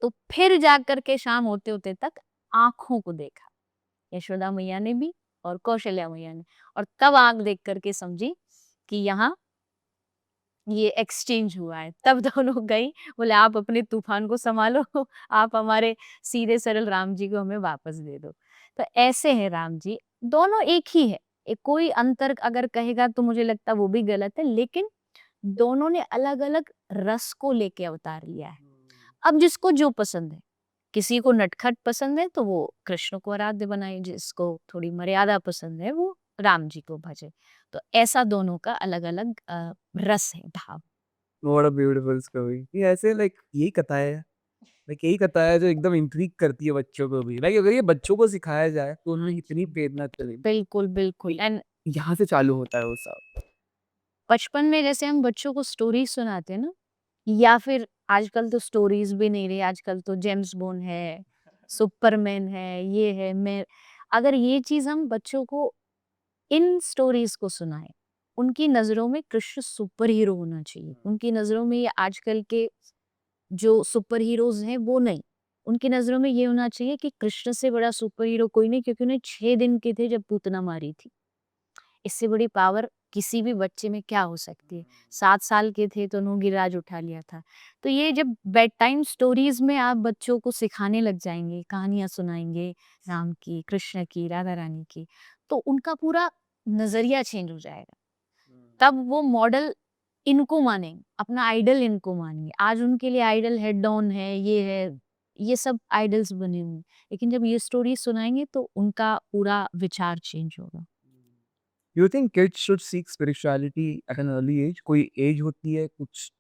[SPEAKER 3] तो फिर जाकर के शाम होते होते तक आंखों को देखा यशोदा मैया ने भी और कौशल्या मैया ने, और तब आंख देख करके समझी कि यहाँ ये एक्सचेंज हुआ है। तब दोनों गई, बोले आप अपने तूफान को संभालो, आप हमारे सीधे सरल राम जी को हमें वापस दे दो। तो ऐसे हैं राम जी, दोनों एक ही है। एक कोई अंतर अगर कहेगा तो मुझे लगता वो भी गलत है, लेकिन दोनों ने अलग अलग रस को लेके अवतार लिया है। अब जिसको जो पसंद है, किसी को नटखट पसंद है तो वो कृष्ण को आराध्य बनाए, जिसको थोड़ी मर्यादा पसंद है वो राम जी को भजे। तो ऐसा दोनों का अलग अलग रस है, भाव।
[SPEAKER 2] What a beautiful story. ये ऐसे लाइक यही कथा है, लाइक यही कथा है जो एकदम इंट्रिग करती है बच्चों को भी। लाइक अगर ये बच्चों को सिखाया जाए तो उन्हें इतनी प्रेरणा चलेगी।
[SPEAKER 3] बिल्कुल बिल्कुल। एंड
[SPEAKER 2] यहाँ से चालू होता है वो सब।
[SPEAKER 3] बचपन में जैसे हम बच्चों को स्टोरीज सुनाते हैं ना, या फिर आजकल तो स्टोरीज भी नहीं रही, आजकल तो जेम्स बॉन्ड है, सुपरमैन है, ये है, मैं, अगर ये चीज हम बच्चों को इन स्टोरीज को सुनाएं, उनकी नजरों में कृष्ण सुपर हीरो होना चाहिए। उनकी नजरों में ये आजकल के जो सुपर हीरोज हैं वो नहीं, उनकी नजरों में ये होना चाहिए कि कृष्ण से बड़ा सुपर हीरो कोई नहीं, क्योंकि उन्हें 6 दिन के थे जब पूतना मारी थी। इससे बड़ी पावर किसी भी बच्चे में क्या हो सकती है। 7 साल के थे तो उन्होंने गिरिराज उठा लिया था। तो ये जब बेड टाइम स्टोरीज में आप बच्चों को सिखाने लग जाएंगे, कहानियां सुनाएंगे राम की, कृष्ण की, राधा रानी की, तो उनका पूरा नजरिया चेंज हो जाएगा। तब वो मॉडल इनको मानेंगे, अपना आइडल इनको मानेंगे। आज उनके लिए आइडल हेड डाउन है, ये सब आइडल्स बने हुए हैं। लेकिन जब ये स्टोरी सुनाएंगे तो उनका पूरा विचार चेंज होगा।
[SPEAKER 2] You think kids should seek spirituality at an early age? कोई एज होती है, कुछ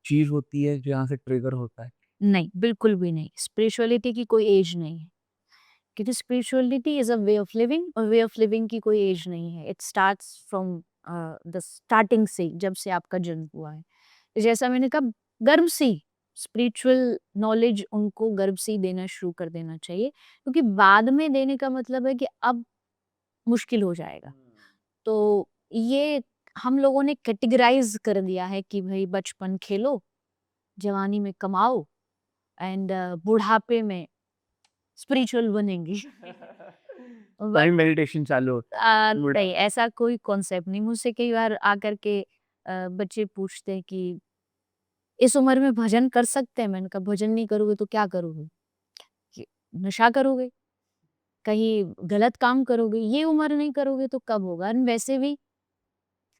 [SPEAKER 2] चीज होती है जहाँ से ट्रिगर होता है?
[SPEAKER 3] नहीं, बिल्कुल भी नहीं। स्पिरिचुअलिटी की कोई एज नहीं है, क्योंकि spirituality is a way of living, और वे ऑफ लिविंग की कोई एज नहीं है। It starts from the starting से, जब से आपका जन्म हुआ है। जैसा मैंने कहा, गर्भ से स्पिरिचुअल नॉलेज उनको गर्भ से ही देना शुरू कर देना चाहिए, क्योंकि बाद में देने का मतलब है कि अब मुश्किल हो जाएगा। तो ये हम लोगों ने कैटेगराइज कर दिया है कि भाई बचपन खेलो, जवानी में कमाओ, एंड बुढ़ापे में स्पिरिचुअल बनेंगी।
[SPEAKER 2] टाइम मेडिटेशन चालू होता है।
[SPEAKER 3] नहीं, ऐसा कोई कॉन्सेप्ट नहीं। मुझसे कई बार आकर के बच्चे पूछते हैं कि इस उम्र में भजन कर सकते हैं? मैंने कहा भजन नहीं करोगे तो क्या करोगे? कि नशा करोगे, कहीं गलत काम करोगे, ये उम्र नहीं करोगे तो कब होगा? और वैसे भी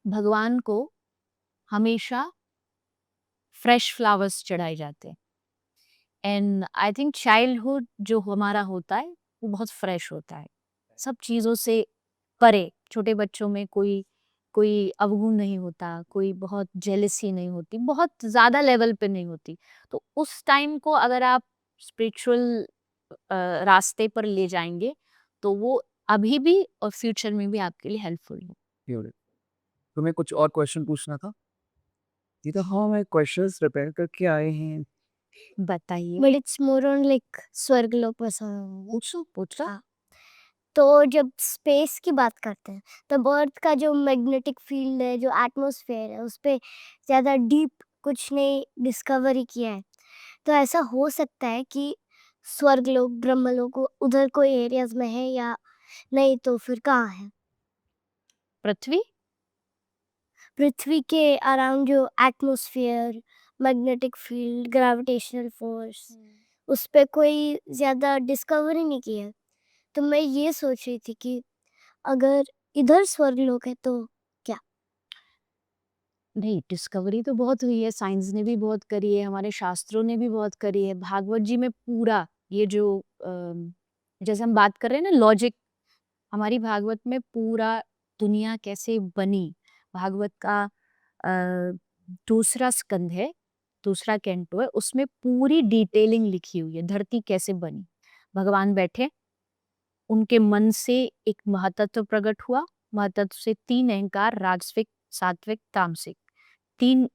[SPEAKER 3] भगवान को हमेशा फ्रेश फ्लावर्स चढ़ाए जाते हैं। एंड आई थिंक चाइल्डहुड जो हमारा होता है वो बहुत फ्रेश होता है, सब चीज़ों से परे। छोटे बच्चों में कोई कोई अवगुण नहीं होता, कोई बहुत जेलसी नहीं होती, बहुत ज़्यादा लेवल पे नहीं होती। तो उस टाइम को अगर आप स्पिरिचुअल रास्ते पर ले जाएंगे तो वो अभी भी और फ्यूचर में भी आपके लिए हेल्पफुल है।
[SPEAKER 2] Beautiful. तुम्हें कुछ और क्वेश्चन पूछना था? ये तो हाँ, मैं क्वेश्चंस प्रिपेयर करके आए हैं।
[SPEAKER 3] बताइए।
[SPEAKER 1] But it's more on like स्वर्गलोक वैसा।
[SPEAKER 3] पूछो।
[SPEAKER 1] हाँ। तो जब स्पेस की बात करते हैं तो अर्थ का जो मैग्नेटिक फील्ड है, जो एटमॉस्फेयर है, उस पे ज़्यादा डीप कुछ नहीं डिस्कवरी किया है। तो ऐसा हो सकता है कि स्वर्गलोक, ब्रह्मलोक उधर कोई एरियाज में है या नहीं, तो फिर कहाँ है?
[SPEAKER 3] पृथ्वी।
[SPEAKER 1] पृथ्वी के अराउंड जो atmosphere, magnetic field, gravitational force, उस पे कोई ज़्यादा डिस्कवरी नहीं की है। तो मैं ये सोच रही थी कि अगर इधर स्वर्गलोक है तो क्या?
[SPEAKER 3] नहीं, डिस्कवरी तो बहुत हुई है, साइंस ने भी बहुत करी है, हमारे शास्त्रों ने भी बहुत करी है। भागवत जी में पूरा ये जो जैसे हम बात कर रहे हैं ना लॉजिक, हमारी भागवत में पूरा दुनिया कैसे बनी, भागवत का दूसरा स्कंद है, दूसरा कैंटो है, उसमें पूरी डिटेलिंग लिखी हुई है, धरती कैसे बनी। भगवान बैठे, उनके मन से एक महातत्व प्रकट हुआ, महातत्व से 3 अहंकार, राजसिक, सात्विक, तामसिक, 3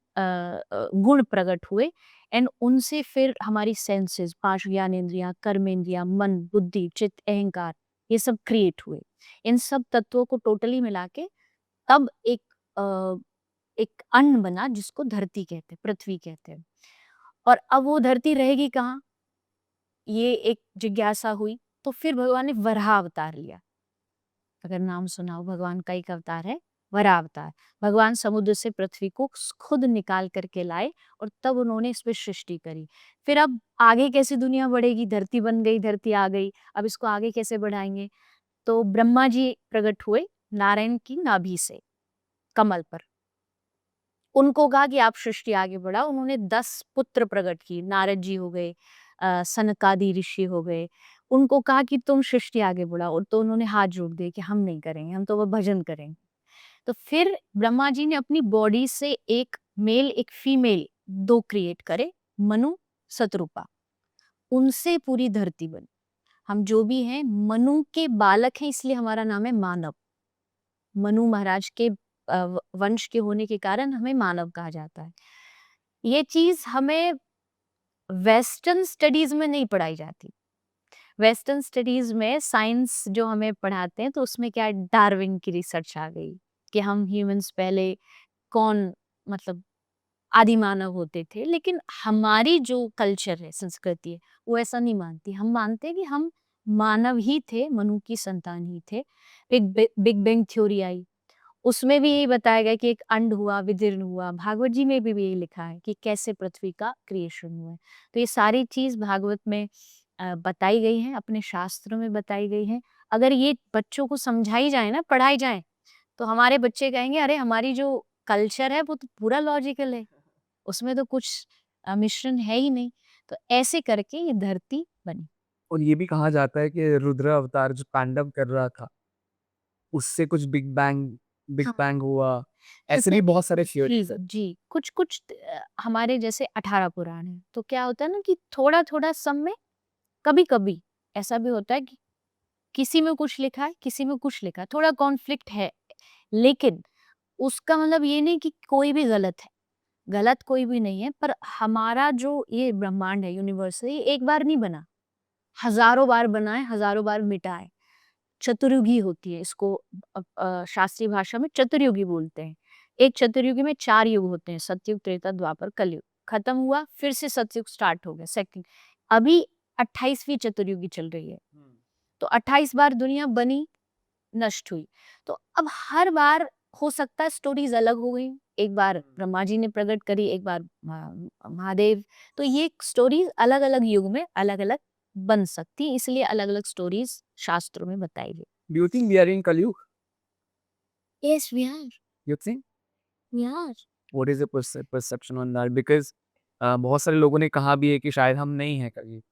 [SPEAKER 3] गुण प्रकट हुए एंड उनसे फिर हमारी सेंसेस, 5 ज्ञानेंद्रियां, कर्मेंद्रियां, मन, बुद्धि, चित्त, अहंकार, ये सब क्रिएट हुए। इन सब तत्वों को टोटली मिला के तब एक अन्न बना जिसको धरती कहते हैं, पृथ्वी कहते हैं। और अब वो धरती रहेगी कहाँ, ये एक जिज्ञासा हुई, तो फिर भगवान ने वराह अवतार लिया। अगर नाम सुना हो, भगवान का एक अवतार है वराह अवतार। भगवान समुद्र से पृथ्वी को खुद निकाल करके लाए और तब उन्होंने इस पे सृष्टि करी। फिर अब आगे कैसे दुनिया बढ़ेगी, धरती बन गई, धरती आ गई, अब इसको आगे कैसे बढ़ाएंगे? तो ब्रह्मा जी प्रकट हुए नारायण की नाभि से कमल पर, उनको कहा कि आप सृष्टि आगे बढ़ाओ। उन्होंने 10 पुत्र प्रकट किए, नारद जी हो गए, सनकादि ऋषि हो गए, उनको कहा कि तुम सृष्टि आगे बढ़ाओ, तो उन्होंने हाथ जोड़ दिए कि हम नहीं करेंगे, हम तो वो भजन करेंगे। तो फिर ब्रह्मा जी ने अपनी बॉडी से एक मेल एक फीमेल 2 क्रिएट करे, मनु, शतरूपा, उनसे पूरी धरती बनी। हम जो भी हैं मनु के बालक हैं, इसलिए हमारा नाम है मानव। मनु महाराज के वंश के होने के कारण हमें मानव कहा जाता है। ये चीज हमें वेस्टर्न स्टडीज में नहीं पढ़ाई जाती। वेस्टर्न स्टडीज में साइंस जो हमें पढ़ाते हैं तो उसमें क्या डार्विन की रिसर्च आ गई कि हम ह्यूमंस पहले कौन, मतलब आदि मानव होते थे। लेकिन हमारी जो कल्चर है, संस्कृति है, वो ऐसा नहीं मानती। हम मानते हैं कि हम मानव ही थे, मनु की संतान ही थे। एक बिग बैंग थ्योरी आई, उसमें भी यही बताया गया कि एक अंड हुआ, विदीर्ण हुआ। भागवत जी में भी यही लिखा है कि कैसे पृथ्वी का क्रिएशन हुआ है। तो ये सारी चीज भागवत में बताई गई हैं, अपने शास्त्रों में बताई गई हैं। अगर ये बच्चों को समझाई जाए ना, पढ़ाई जाए, तो हमारे बच्चे कहेंगे अरे हमारी जो कल्चर है वो तो पूरा लॉजिकल है, उसमें तो कुछ मिश्रण है ही नहीं। तो ऐसे करके ये धरती बनी।
[SPEAKER 2] और ये भी कहा जाता है कि रुद्र अवतार जो तांडव कर रहा था, उससे कुछ बिग
[SPEAKER 1] हाँ।
[SPEAKER 2] बैंग हुआ। ऐसे भी बहुत सारे थियोरीज है।
[SPEAKER 3] जी, कुछ कुछ हमारे जैसे 18 पुराण है, तो क्या होता है ना कि थोड़ा थोड़ा सब में कभी कभी ऐसा भी होता है कि किसी में कुछ लिखा है, किसी में कुछ लिखा है, थोड़ा कॉन्फ्लिक्ट है। लेकिन उसका मतलब ये नहीं कि कोई भी गलत है, गलत कोई भी नहीं है। पर हमारा जो ये ब्रह्मांड है, यूनिवर्स है, ये एक बार नहीं बना, हजारों बार बना है, हजारों बार मिटा है। चतुर्युगी होती है इसको, शास्त्रीय भाषा में चतुर्युगी बोलते हैं। एक चतुर्युगी में 4 युग होते हैं, सतयुग, त्रेता, द्वापर, कलयुग। खत्म हुआ, फिर से सतयुग स्टार्ट हो गया, सेकंड। अभी 28वीं चतुर्युगी चल रही है। तो 28 बार दुनिया बनी, नष्ट हुई। तो अब हर बार हो सकता है स्टोरीज अलग हो गई। एक बार ब्रह्मा जी ने प्रकट करी, एक बार महादेव। तो ये स्टोरीज अलग अलग युग में अलग अलग बन सकती, इसलिए अलग अलग स्टोरीज शास्त्रों में बताई गई।
[SPEAKER 2] Do you think we are in Kalyug?
[SPEAKER 1] Yes, we are.
[SPEAKER 2] You think?
[SPEAKER 1] We are.
[SPEAKER 2] What is your perception on that? Because बहुत सारे लोगों ने कहा भी है कि शायद हम नहीं हैं कलयुग।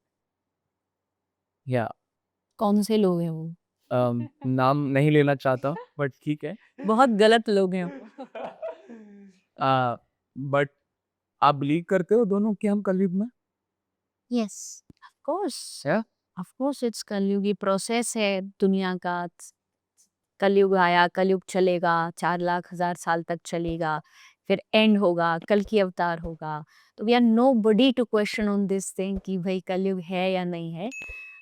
[SPEAKER 2] या
[SPEAKER 3] कौन से लोग हैं वो?
[SPEAKER 2] नाम नहीं लेना चाहता, बट ठीक है।
[SPEAKER 3] बहुत गलत लोग हैं वो।
[SPEAKER 2] बट आप बिलीव करते हो दोनों कि हम कलयुग में?
[SPEAKER 1] Yes.
[SPEAKER 3] Of course.
[SPEAKER 2] या
[SPEAKER 3] ऑफ कोर्स इट्स कलयुग, ये प्रोसेस है दुनिया का। कलयुग आया, कलयुग चलेगा, 4 लाख 1000 साल तक चलेगा, फिर एंड होगा, कल की अवतार होगा। तो we are nobody to question on this thing कि भाई कलयुग है या नहीं है।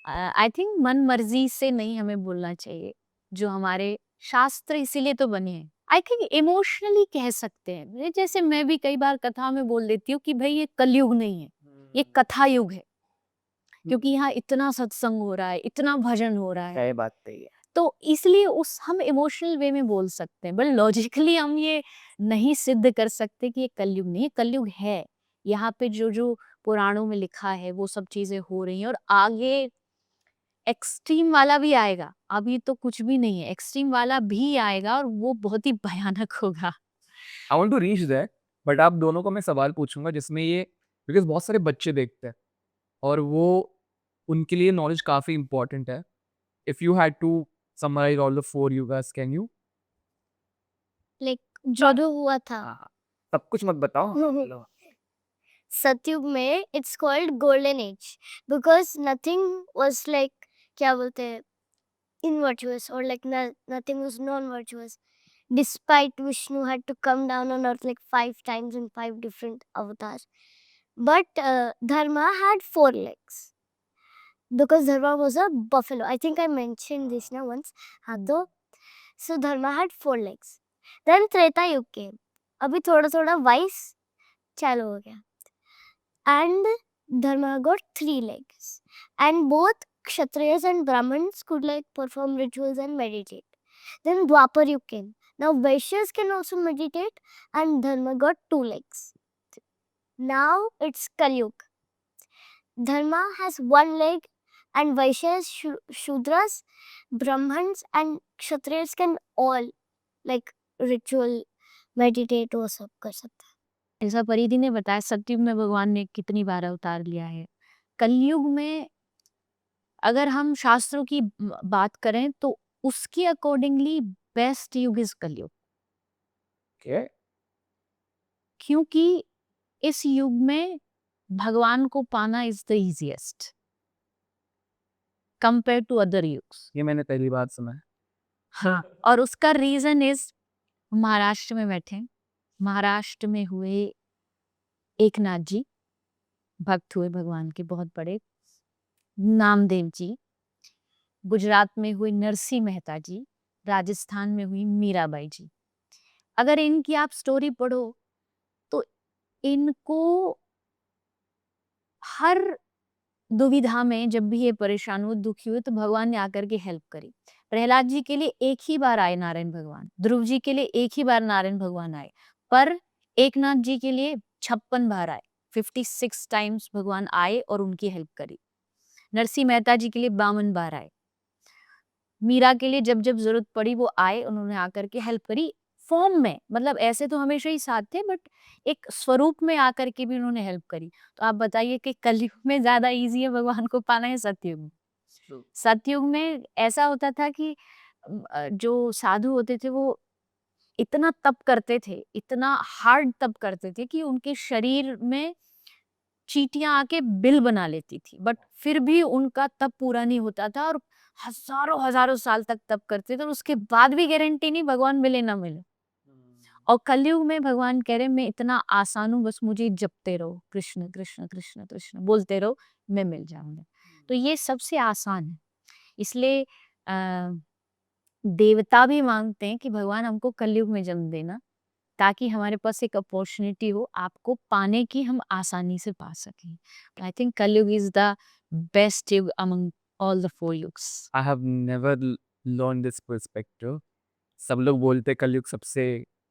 [SPEAKER 3] आई थिंक मन मर्जी से नहीं हमें बोलना चाहिए, जो हमारे शास्त्र इसीलिए तो बने हैं। आई थिंक इमोशनली कह सकते हैं, जैसे मैं भी कई बार कथा में बोल देती हूँ कि भाई ये कलयुग नहीं है, ये कथा युग है, क्योंकि यहाँ इतना सत्संग हो रहा है, इतना भजन हो रहा है।
[SPEAKER 2] सही बात सही है।
[SPEAKER 3] तो इसलिए उस हम इमोशनल वे में बोल सकते हैं, बट लॉजिकली हम ये नहीं सिद्ध कर सकते कि ये कलयुग नहीं है। कलयुग है, यहाँ पे जो जो पुराणों में लिखा है वो सब चीजें हो रही हैं, और आगे एक्सट्रीम वाला भी आएगा। अभी तो कुछ भी नहीं है, एक्सट्रीम वाला भी आएगा और वो बहुत ही भयानक होगा।
[SPEAKER 2] I want to reach that, but आप दोनों को मैं सवाल पूछूंगा जिसमें ये, बिकॉज बहुत सारे बच्चे देखते हैं और वो उनके लिए नॉलेज काफी इंपॉर्टेंट है। If you had to summarise all the 4 yugas, can you?
[SPEAKER 1] Like जो जो हुआ था
[SPEAKER 2] हाँ, सब कुछ मत बताओ। लो।
[SPEAKER 1] सतयुग में it's called golden age because nothing was like क्या बोलते हैं invirtuous or like nothing was non-virtuous despite Vishnu had to come down on earth like 5 times in 5 different avatars. But Dharma had 4 legs because Dharma was a buffalo. I think I mentioned this now once. तो so Dharma had 4 legs. Then Treta Yug came. अभी थोड़ा थोड़ा vice चालू हो गया. And Dharma got 3 legs. And both Kshatriyas and Brahmins could like perform rituals and meditate. Then Dwapar Yug came. Now Vaishyas can also meditate and Dharma got 2 legs. Now it's Kalyug. Dharma has 1 leg and Vaishyas, Shudras, Brahmins and Kshatriyas can all like ritual meditate वो सब कर सकते हैं.
[SPEAKER 3] ऐसा परिधि ने बताया सतयुग में भगवान ने कितनी बार अवतार लिया है। कलयुग में अगर हम शास्त्रों की बात करें तो उसके accordingly best yug is Kalyug,
[SPEAKER 2] Okay.
[SPEAKER 3] क्योंकि इस युग में भगवान को पाना is the easiest compare to other युग्स।
[SPEAKER 2] ये मैंने पहली बार सुना है।
[SPEAKER 3] हाँ, और उसका रीजन इज महाराष्ट्र में बैठे, महाराष्ट्र में हुए एकनाथ जी भक्त हुए भगवान के बहुत बड़े, नामदेव जी, गुजरात में हुए नरसिंह मेहता जी, राजस्थान में हुई मीराबाई जी। अगर इनकी आप स्टोरी पढ़ो तो इनको हर दुविधा में जब भी ये परेशान हुए, दुखी हुए, तो भगवान ने आकर के हेल्प करी। प्रहलाद जी के लिए एक ही बार आए नारायण भगवान, ध्रुव जी के लिए एक ही बार नारायण भगवान आए, पर एकनाथ जी के लिए 56 बार आए, 56 टाइम्स भगवान आए और उनकी हेल्प करी। नरसिंह मेहता जी के लिए 52 बार आए। मीरा के लिए जब जब जरूरत पड़ी वो आए, उन्होंने आकर के हेल्प करी फॉर्म में, मतलब ऐसे तो हमेशा ही साथ थे बट एक स्वरूप में आकर के भी उन्होंने हेल्प करी। तो आप बताइए कि कलयुग में ज्यादा इजी है भगवान को पाना है सतयुग में? सतयुग में ऐसा होता था कि जो साधु होते थे वो इतना तप करते थे, इतना हार्ड तप करते थे कि उनके शरीर में चींटियां आके बिल बना लेती थी, बट फिर भी उनका तप पूरा नहीं होता था और हजारों हजारों साल तक तप करते थे और उसके बाद भी गारंटी नहीं भगवान मिले ना मिले। और कलयुग में भगवान कह रहे मैं इतना आसान हूँ, बस मुझे जपते रहो, कृष्ण कृष्ण कृष्ण कृष्ण बोलते रहो, मैं मिल जाऊंगा। तो ये सबसे आसान है, इसलिए देवता भी मांगते हैं कि भगवान हमको कलयुग में जन्म देना ताकि हमारे पास एक अपॉर्चुनिटी हो आपको पाने की, हम आसानी से पा सकें। आई थिंक कलयुग इज द बेस्ट युग among all the 4 yugas.
[SPEAKER 2] I have never learned this perspective. सब लोग बोलते कलयुग सबसे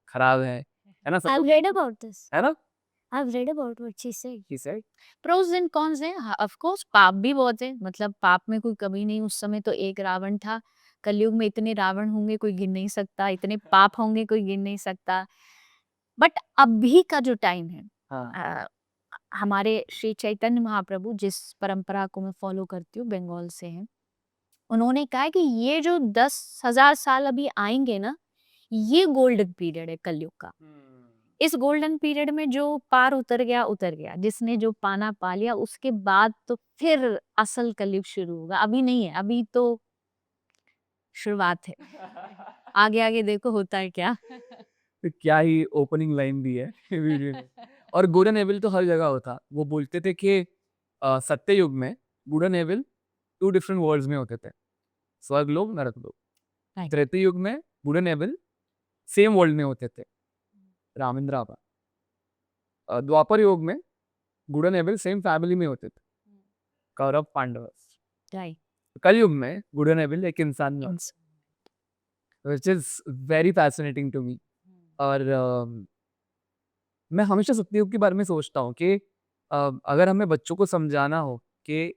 [SPEAKER 2] खराब है ना? सब
[SPEAKER 1] I've
[SPEAKER 2] लोग,
[SPEAKER 1] read about this.
[SPEAKER 2] है ना?
[SPEAKER 1] I've read about what she said.
[SPEAKER 2] He said.
[SPEAKER 3] Pros and cons हैं, ऑफ कोर्स पाप भी बहुत है, मतलब पाप में कोई कमी नहीं। उस समय तो एक रावण था, कलयुग में इतने रावण होंगे कोई गिन नहीं सकता, इतने पाप होंगे कोई गिन नहीं सकता। बट अभी का जो टाइम है,
[SPEAKER 2] हाँ।
[SPEAKER 3] हमारे श्री चैतन्य महाप्रभु, जिस परंपरा को मैं फॉलो करती हूँ, बंगाल से हैं, उन्होंने कहा है कि ये जो 10,000 साल अभी आएंगे ना, ये गोल्डन पीरियड है कलयुग का। इस गोल्डन पीरियड में जो पार उतर गया, जिसने जो पाना पा लिया, उसके बाद तो फिर असल कलयुग शुरू होगा। अभी नहीं है, अभी तो शुरुआत है। आगे आगे देखो होता है क्या।
[SPEAKER 2] तो क्या ही ओपनिंग लाइन दी है वीडियो में। और गुड एंड एविल तो हर जगह होता। वो बोलते थे कि सत्य युग में good and evil 2 different worlds में होते थे, स्वर्ग लोक, नरक लोक।
[SPEAKER 3] Right.
[SPEAKER 2] त्रेता युग में good and evil same world में होते थे, रामेंद्र आपा। द्वापर युग में good and evil same family में होते थे, कौरव पांडव।
[SPEAKER 3] Right.
[SPEAKER 2] कलयुग में गुड एंड एविल एक इंसान में, which is very fascinating to me. और मैं हमेशा सत्ययुग के बारे में सोचता हूँ कि अगर हमें बच्चों को समझाना हो कि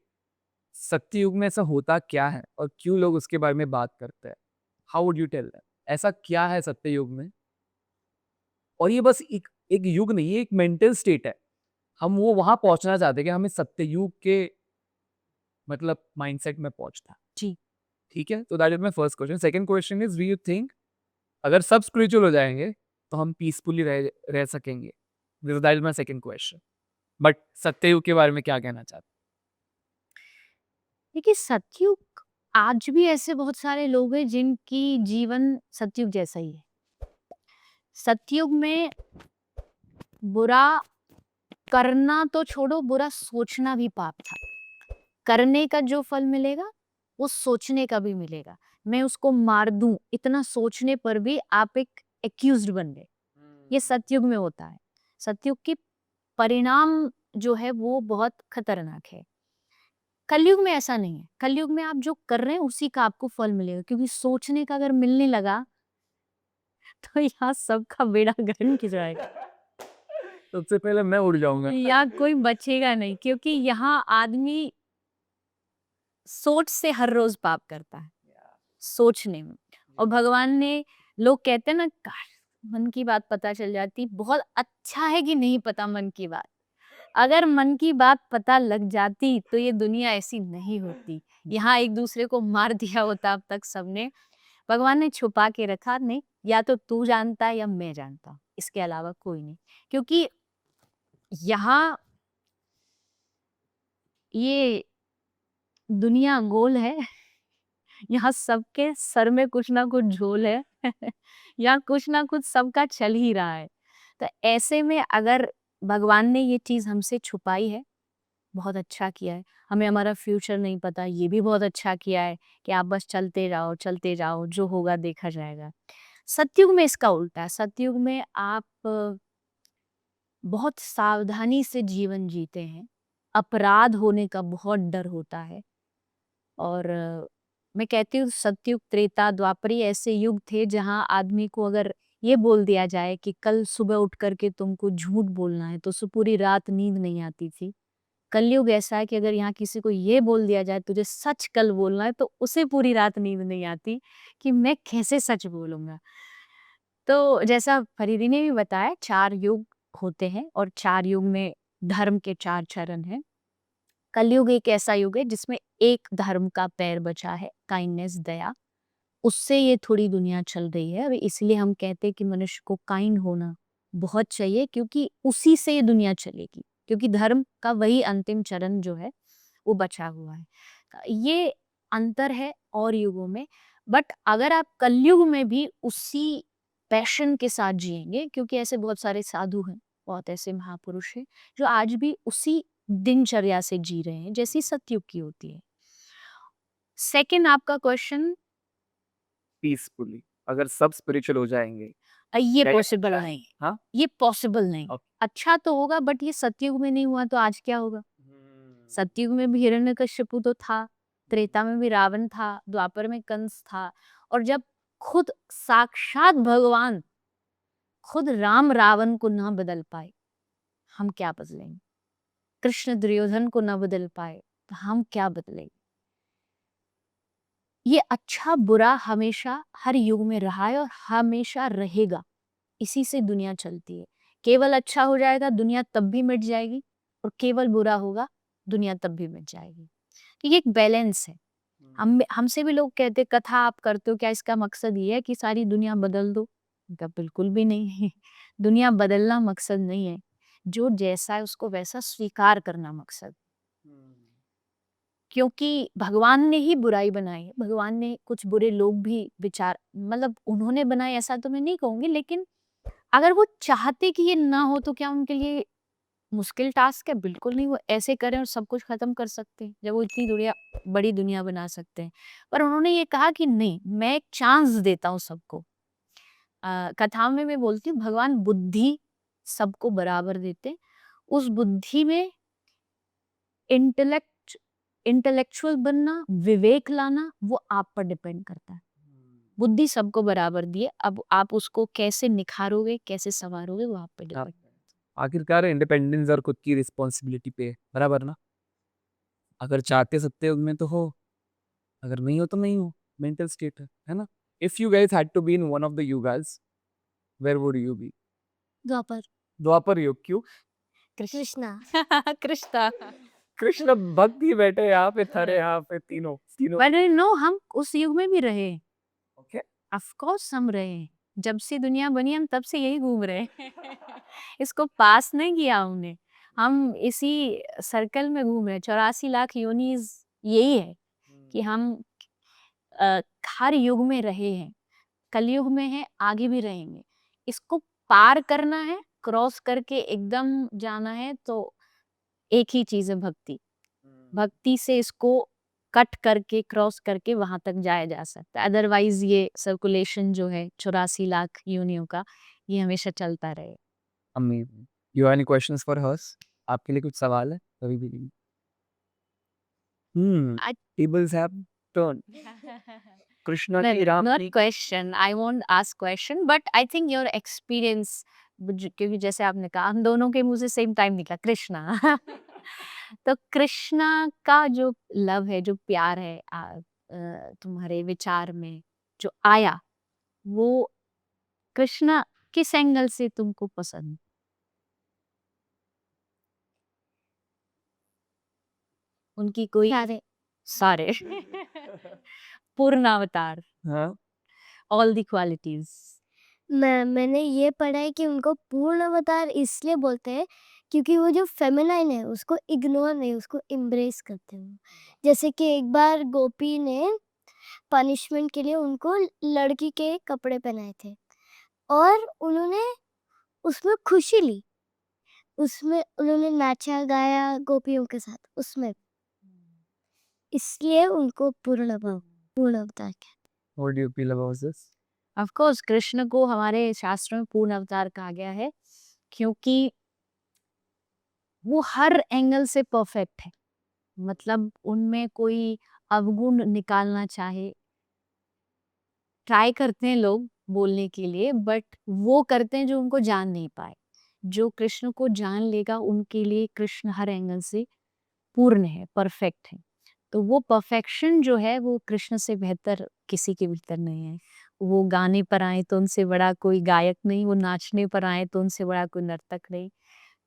[SPEAKER 2] सत्ययुग में ऐसा होता क्या है और क्यों लोग उसके बारे में बात करते हैं, how would you tell them? ऐसा क्या है सत्ययुग में? और ये बस एक युग नहीं, ये एक मेंटल स्टेट है। हम वो वहां पहुंचना चाहते हैं कि हमें सत्ययुग के मतलब माइंडसेट में पहुंचना है।
[SPEAKER 3] जी।
[SPEAKER 2] ठीक है, तो that is my first question. Second question is, do you think अगर सब स्पिरिचुअल हो जाएंगे तो हम पीसफुली रह सकेंगे? That is my second question. But Satyayuga के बारे में क्या कहना चाहते
[SPEAKER 3] देखिए, सतयुग, आज भी ऐसे बहुत सारे लोग हैं जिनकी जीवन सतयुग जैसा ही है। सतयुग में बुरा करना तो छोड़ो, बुरा सोचना भी पाप था। करने का जो फल मिलेगा वो सोचने का भी मिलेगा। मैं उसको मार दूं, इतना सोचने पर भी आप एक एक्यूज्ड बन गए। ये सतयुग में होता है। सतयुग की परिणाम जो है वो बहुत खतरनाक है। कलयुग में ऐसा नहीं है। कलयुग में आप जो कर रहे हैं उसी का आपको फल मिलेगा, क्योंकि सोचने का अगर मिलने लगा तो यहाँ सबका बेड़ा गर्क हो जाएगा।
[SPEAKER 2] सबसे पहले मैं उड़ जाऊंगा।
[SPEAKER 3] यहाँ कोई बचेगा नहीं, क्योंकि यहाँ आदमी सोच से हर रोज पाप करता है, सोचने में। और भगवान ने, लोग कहते हैं ना, काश मन की बात पता चल जाती। बहुत अच्छा है कि नहीं पता मन की बात। अगर मन की बात पता लग जाती तो ये दुनिया ऐसी नहीं होती। यहाँ एक दूसरे को मार दिया होता अब तक सबने। भगवान ने छुपा के रखा, नहीं, या तो तू जानता है या मैं जानता हूँ, इसके अलावा कोई नहीं। क्योंकि यहाँ ये दुनिया गोल है। यहाँ सबके सर में कुछ ना कुछ झोल है। यहाँ कुछ ना कुछ सबका चल ही रहा है। तो ऐसे में अगर भगवान ने ये चीज हमसे छुपाई है, बहुत अच्छा किया है। हमें हमारा फ्यूचर नहीं पता, ये भी बहुत अच्छा किया है कि आप बस चलते जाओ, जो होगा देखा जाएगा। सतयुग में इसका उल्टा है। सतयुग में आप बहुत सावधानी से जीवन जीते हैं। अपराध होने का बहुत डर होता है। और मैं कहती हूँ सतयुग, त्रेता, द्वापरी ऐसे युग थे जहाँ आदमी को अगर ये बोल दिया जाए कि कल सुबह उठ करके तुमको झूठ बोलना है, तो उसे पूरी रात नींद नहीं आती थी। कलयुग ऐसा है कि अगर यहाँ किसी को ये बोल दिया जाए तुझे सच कल बोलना है, तो उसे पूरी रात नींद नहीं आती कि मैं कैसे सच बोलूंगा। तो जैसा फरीदी ने भी बताया, 4 युग होते हैं और 4 युग में धर्म के 4 चरण हैं। कलयुग एक ऐसा युग है जिसमें एक धर्म का पैर बचा है, काइंडनेस, दया। उससे ये थोड़ी दुनिया चल रही है। अभी इसलिए हम कहते हैं कि मनुष्य को काइंड होना बहुत चाहिए, क्योंकि उसी से ये दुनिया चलेगी। क्योंकि धर्म का वही अंतिम चरण जो है वो बचा हुआ है। ये अंतर है और युगों में। बट अगर आप कलयुग में भी उसी पैशन के साथ जिएंगे, क्योंकि ऐसे बहुत सारे साधु हैं, बहुत ऐसे महापुरुष हैं जो आज भी उसी दिनचर्या से जी रहे हैं जैसी सतयुग की होती है। सेकंड आपका क्वेश्चन,
[SPEAKER 2] पीसफुली अगर सब स्पिरिचुअल हो जाएंगे?
[SPEAKER 3] ये
[SPEAKER 2] क्या ये
[SPEAKER 3] पॉसिबल
[SPEAKER 2] अच्छा है?
[SPEAKER 3] नहीं।
[SPEAKER 2] हाँ?
[SPEAKER 3] ये पॉसिबल नहीं।
[SPEAKER 2] Okay.
[SPEAKER 3] अच्छा तो होगा, बट ये सतयुग में नहीं हुआ तो आज क्या होगा? सतयुग में भी हिरण्यकश्यपु तो था, त्रेता में भी रावण था, द्वापर में कंस था। और जब खुद साक्षात भगवान, खुद राम रावण को ना बदल पाए, हम क्या बदलेंगे? कृष्ण दुर्योधन को ना बदल पाए तो हम क्या बदलेंगे? ये अच्छा बुरा हमेशा हर युग में रहा है और हमेशा रहेगा। इसी से दुनिया चलती है। केवल अच्छा हो जाएगा, दुनिया तब भी मिट जाएगी, और केवल बुरा होगा, दुनिया तब भी मिट जाएगी। तो ये एक बैलेंस है। हमसे भी लोग कहते, कथा आप करते हो, क्या इसका मकसद ये है कि सारी दुनिया बदल दो? उनका बिल्कुल भी नहीं है। दुनिया बदलना मकसद नहीं है, जो जैसा है उसको वैसा स्वीकार करना मकसद। क्योंकि भगवान ने ही बुराई बनाई है, भगवान ने कुछ बुरे लोग भी विचार मतलब उन्होंने बनाए ऐसा तो मैं नहीं कहूँगी, लेकिन अगर वो चाहते कि ये ना हो तो क्या उनके लिए मुश्किल टास्क है? बिल्कुल नहीं, वो ऐसे करें और सब कुछ खत्म कर सकते हैं, जब वो इतनी बड़ी दुनिया बना सकते हैं। पर उन्होंने ये कहा कि नहीं, मैं एक चांस देता हूँ सबको। कथाओं में मैं बोलती हूँ भगवान बुद्धि सबको बराबर देते हैं। उस बुद्धि में इंटेलेक्चुअल बनना, विवेक लाना, वो आप पर डिपेंड करता है। बुद्धि सबको बराबर दी है, अब आप उसको कैसे निखारोगे, कैसे संवारोगे, वो आप पे डिपेंड।
[SPEAKER 2] आखिरकार इंडिपेंडेंस और खुद की रिस्पॉन्सिबिलिटी पे है, बराबर ना? अगर चाहते सत्य में तो हो, अगर नहीं हो तो नहीं हो, मेंटल स्टेट है ना? If you guys had to be in one of the yugas, where would you be?
[SPEAKER 1] Dwapar.
[SPEAKER 2] Dwapar Yuga, क्यों?
[SPEAKER 1] कृष्णा।
[SPEAKER 3] कृष्णा।
[SPEAKER 2] कृष्ण भक्त ही बैठे यहाँ पे, थरे यहाँ पे, तीनों तीनों।
[SPEAKER 3] But you know, हम उस युग में भी रहे।
[SPEAKER 2] ओके,
[SPEAKER 3] ऑफ कोर्स हम रहे। जब से दुनिया बनी हम तब से यही घूम रहे हैं। इसको पास नहीं किया हमने, हम इसी सर्कल में घूम रहे हैं। 84 लाख योनिज यही है कि हम हर युग में रहे हैं, कलयुग में है, आगे भी रहेंगे। इसको पार करना है, क्रॉस करके एकदम जाना है, तो एक ही चीज है भक्ति। भक्ति से इसको कट करके क्रॉस करके वहां तक जाया जा सकता है। अदरवाइज ये सर्कुलेशन जो है 84 लाख योनियों का, ये हमेशा चलता रहे।
[SPEAKER 2] Amazing. You have any questions for hers? आपके लिए कुछ सवाल है? कभी भी। Tables have turn. कृष्णा की राम
[SPEAKER 3] Not
[SPEAKER 2] की
[SPEAKER 3] question, I won't ask question, but I think your experience, क्योंकि जैसे आपने कहा हम दोनों के मुंह से सेम टाइम निकला कृष्णा। तो कृष्णा का जो लव है, जो प्यार है तुम्हारे विचार में जो आया, वो कृष्णा किस एंगल से तुमको पसंद? उनकी कोई सारे पूर्ण अवतार,
[SPEAKER 2] हाँ,
[SPEAKER 3] ऑल द क्वालिटीज।
[SPEAKER 1] मैंने ये पढ़ा है कि उनको पूर्ण अवतार इसलिए बोलते हैं क्योंकि वो जो फेमिनाइन है उसको इग्नोर नहीं, उसको एम्ब्रेस करते हैं। जैसे कि एक बार गोपी ने पनिशमेंट के लिए उनको लड़की के कपड़े पहनाए थे और उन्होंने उसमें खुशी ली, उसमें उन्होंने नाचा गाया गोपियों के साथ उसमें, इसलिए उनको पूर्ण अवतार कहते हैं।
[SPEAKER 2] What do you feel about this?
[SPEAKER 3] Of course Krishna को हमारे शास्त्रों में पूर्ण अवतार कहा गया है, क्योंकि वो हर एंगल से परफेक्ट है। मतलब उनमें कोई अवगुण निकालना चाहे, ट्राई करते हैं लोग बोलने के लिए, बट वो करते हैं जो उनको जान नहीं पाए। जो कृष्ण को जान लेगा उनके लिए कृष्ण हर एंगल से पूर्ण है, परफेक्ट है। तो वो परफेक्शन जो है वो कृष्ण से बेहतर किसी के भीतर नहीं है। वो गाने पर आए तो उनसे बड़ा कोई गायक नहीं, वो नाचने पर आए तो उनसे बड़ा कोई नर्तक नहीं,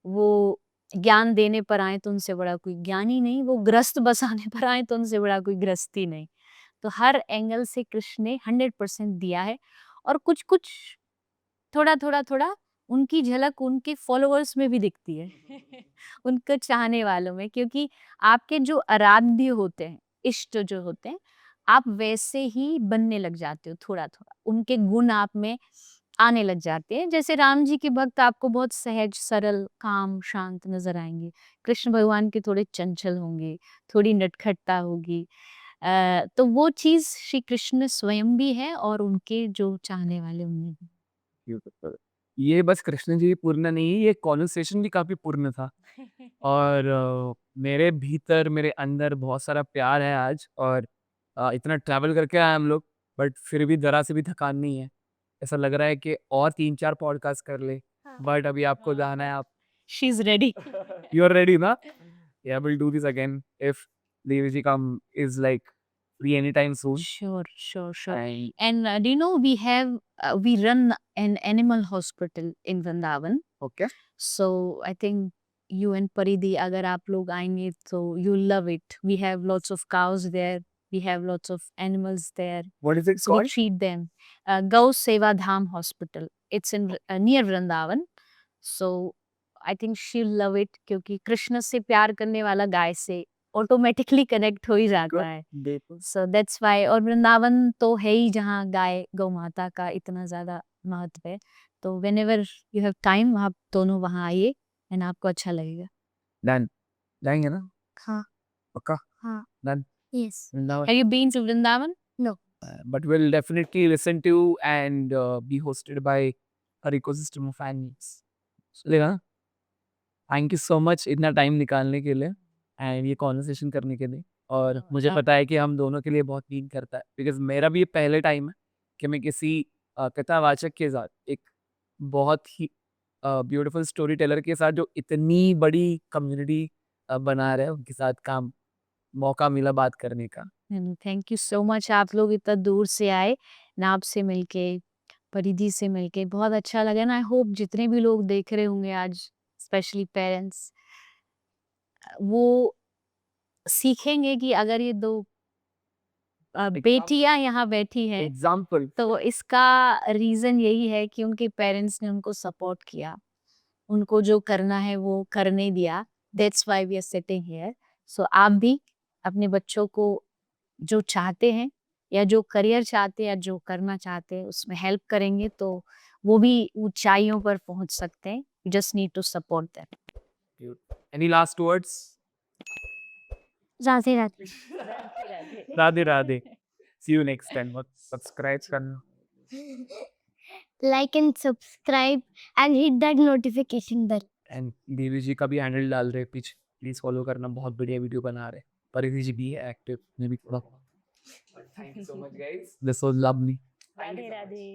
[SPEAKER 3] वो ज्ञान देने पर आए तो उनसे बड़ा कोई ज्ञानी नहीं, वो ग्रस्त बसाने पर आए तो उनसे बड़ा कोई गृहस्थी नहीं। तो हर एंगल से कृष्ण ने 100% दिया है, और कुछ कुछ थोड़ा उनकी झलक उनके फॉलोअर्स में भी दिखती है। उनको चाहने वालों में, क्योंकि आपके जो आराध्य होते हैं, इष्ट जो होते हैं, आप वैसे ही बनने लग जाते हो, थोड़ा थोड़ा उनके गुण आप में आने लग जाते हैं। जैसे राम जी के भक्त आपको बहुत सहज, सरल, काम, शांत नजर आएंगे। कृष्ण भगवान के थोड़े चंचल होंगे, थोड़ी नटखटता होगी। तो वो चीज श्री कृष्ण स्वयं भी है और उनके जो चाहने वाले उनमें भी।
[SPEAKER 2] ये बस कृष्ण जी पूर्ण नहीं, ये कॉन्वर्सेशन भी काफी पूर्ण था। और मेरे भीतर, मेरे अंदर बहुत सारा प्यार है आज। और इतना ट्रैवल करके आए हम लोग, बट फिर भी जरा से भी थकान नहीं है। ऐसा लग रहा है कि और 3-4 पॉडकास्ट कर ले, बट अभी आपको जाना है। आप
[SPEAKER 3] she is ready.
[SPEAKER 2] You are ready ना? या will do this again if Devi ji come is like free any time soon.
[SPEAKER 3] Sure. And do you know we run an animal hospital in Vrindavan.
[SPEAKER 2] Okay,
[SPEAKER 3] So I think you and Paridhi, अगर आप लोग आएंगे तो you love it. We have lots of cows there. We have lots of animals there.
[SPEAKER 2] What is it
[SPEAKER 3] So we
[SPEAKER 2] called?
[SPEAKER 3] treat them. Gau Seva Dham Hospital. It's in near Vrindavan. So I think she'll love it क्योंकि कृष्ण से प्यार करने वाला गाय से automatically connect हो ही जाता है.
[SPEAKER 2] देखो
[SPEAKER 3] So that's why. और वृंदावन तो है ही जहाँ गाय गौ माता का इतना ज्यादा महत्व है. तो whenever you have time आप दोनों वहाँ आइए and आपको अच्छा लगेगा.
[SPEAKER 2] डन जाएंगे ना
[SPEAKER 1] हाँ
[SPEAKER 2] पक्का
[SPEAKER 1] हाँ
[SPEAKER 2] done
[SPEAKER 1] yes
[SPEAKER 3] Have you been to Vrindavan?
[SPEAKER 1] no
[SPEAKER 2] but we'll definitely listen to and be hosted by our ecosystem of animals. चलेगा ना थैंक यू सो मच इतना टाइम निकालने के लिए एंड ये कॉन्वर्सेशन करने के लिए और मुझे पता है कि हम दोनों के लिए बहुत मीन करता है बिकॉज मेरा भी ये पहले टाइम है कि मैं किसी कथावाचक के साथ एक बहुत ही ब्यूटीफुल स्टोरी टेलर के साथ जो इतनी बड़ी कम्युनिटी बना रहे हैं उनके साथ काम मौका मिला बात करने का.
[SPEAKER 3] Thank you so much. आप लोग इतना दूर से आए ना, आपसे मिलके परिधि से मिलके बहुत अच्छा लगा ना. आई होप जितने भी लोग देख रहे होंगे आज, स्पेशली पेरेंट्स, वो सीखेंगे कि अगर ये दो बेटियां यहाँ बैठी हैं
[SPEAKER 2] एग्जाम्पल
[SPEAKER 3] तो इसका रीजन यही है कि उनके पेरेंट्स ने उनको सपोर्ट किया, उनको जो करना है वो करने दिया. That's why we are sitting here. So आप भी अपने बच्चों को जो चाहते हैं या जो करियर चाहते हैं या जो करना चाहते हैं उसमें हेल्प करेंगे तो वो भी ऊंचाइयों पर पहुंच सकते हैं. You just need to support them.
[SPEAKER 2] Any last words.
[SPEAKER 1] Radhe Radhe
[SPEAKER 2] Radhe Radhe. See you next time. Subscribe करना
[SPEAKER 1] like and subscribe and hit that notification bell
[SPEAKER 2] and Devi ji का भी हैंडल डाल रहे पीछे प्लीज फॉलो करना बहुत बढ़िया वीडियो बना रहे. परिधि जी भी है एक्टिव मैं भी थोड़ा. Thank you so much guys this was lovely.
[SPEAKER 3] Radhe Radhe.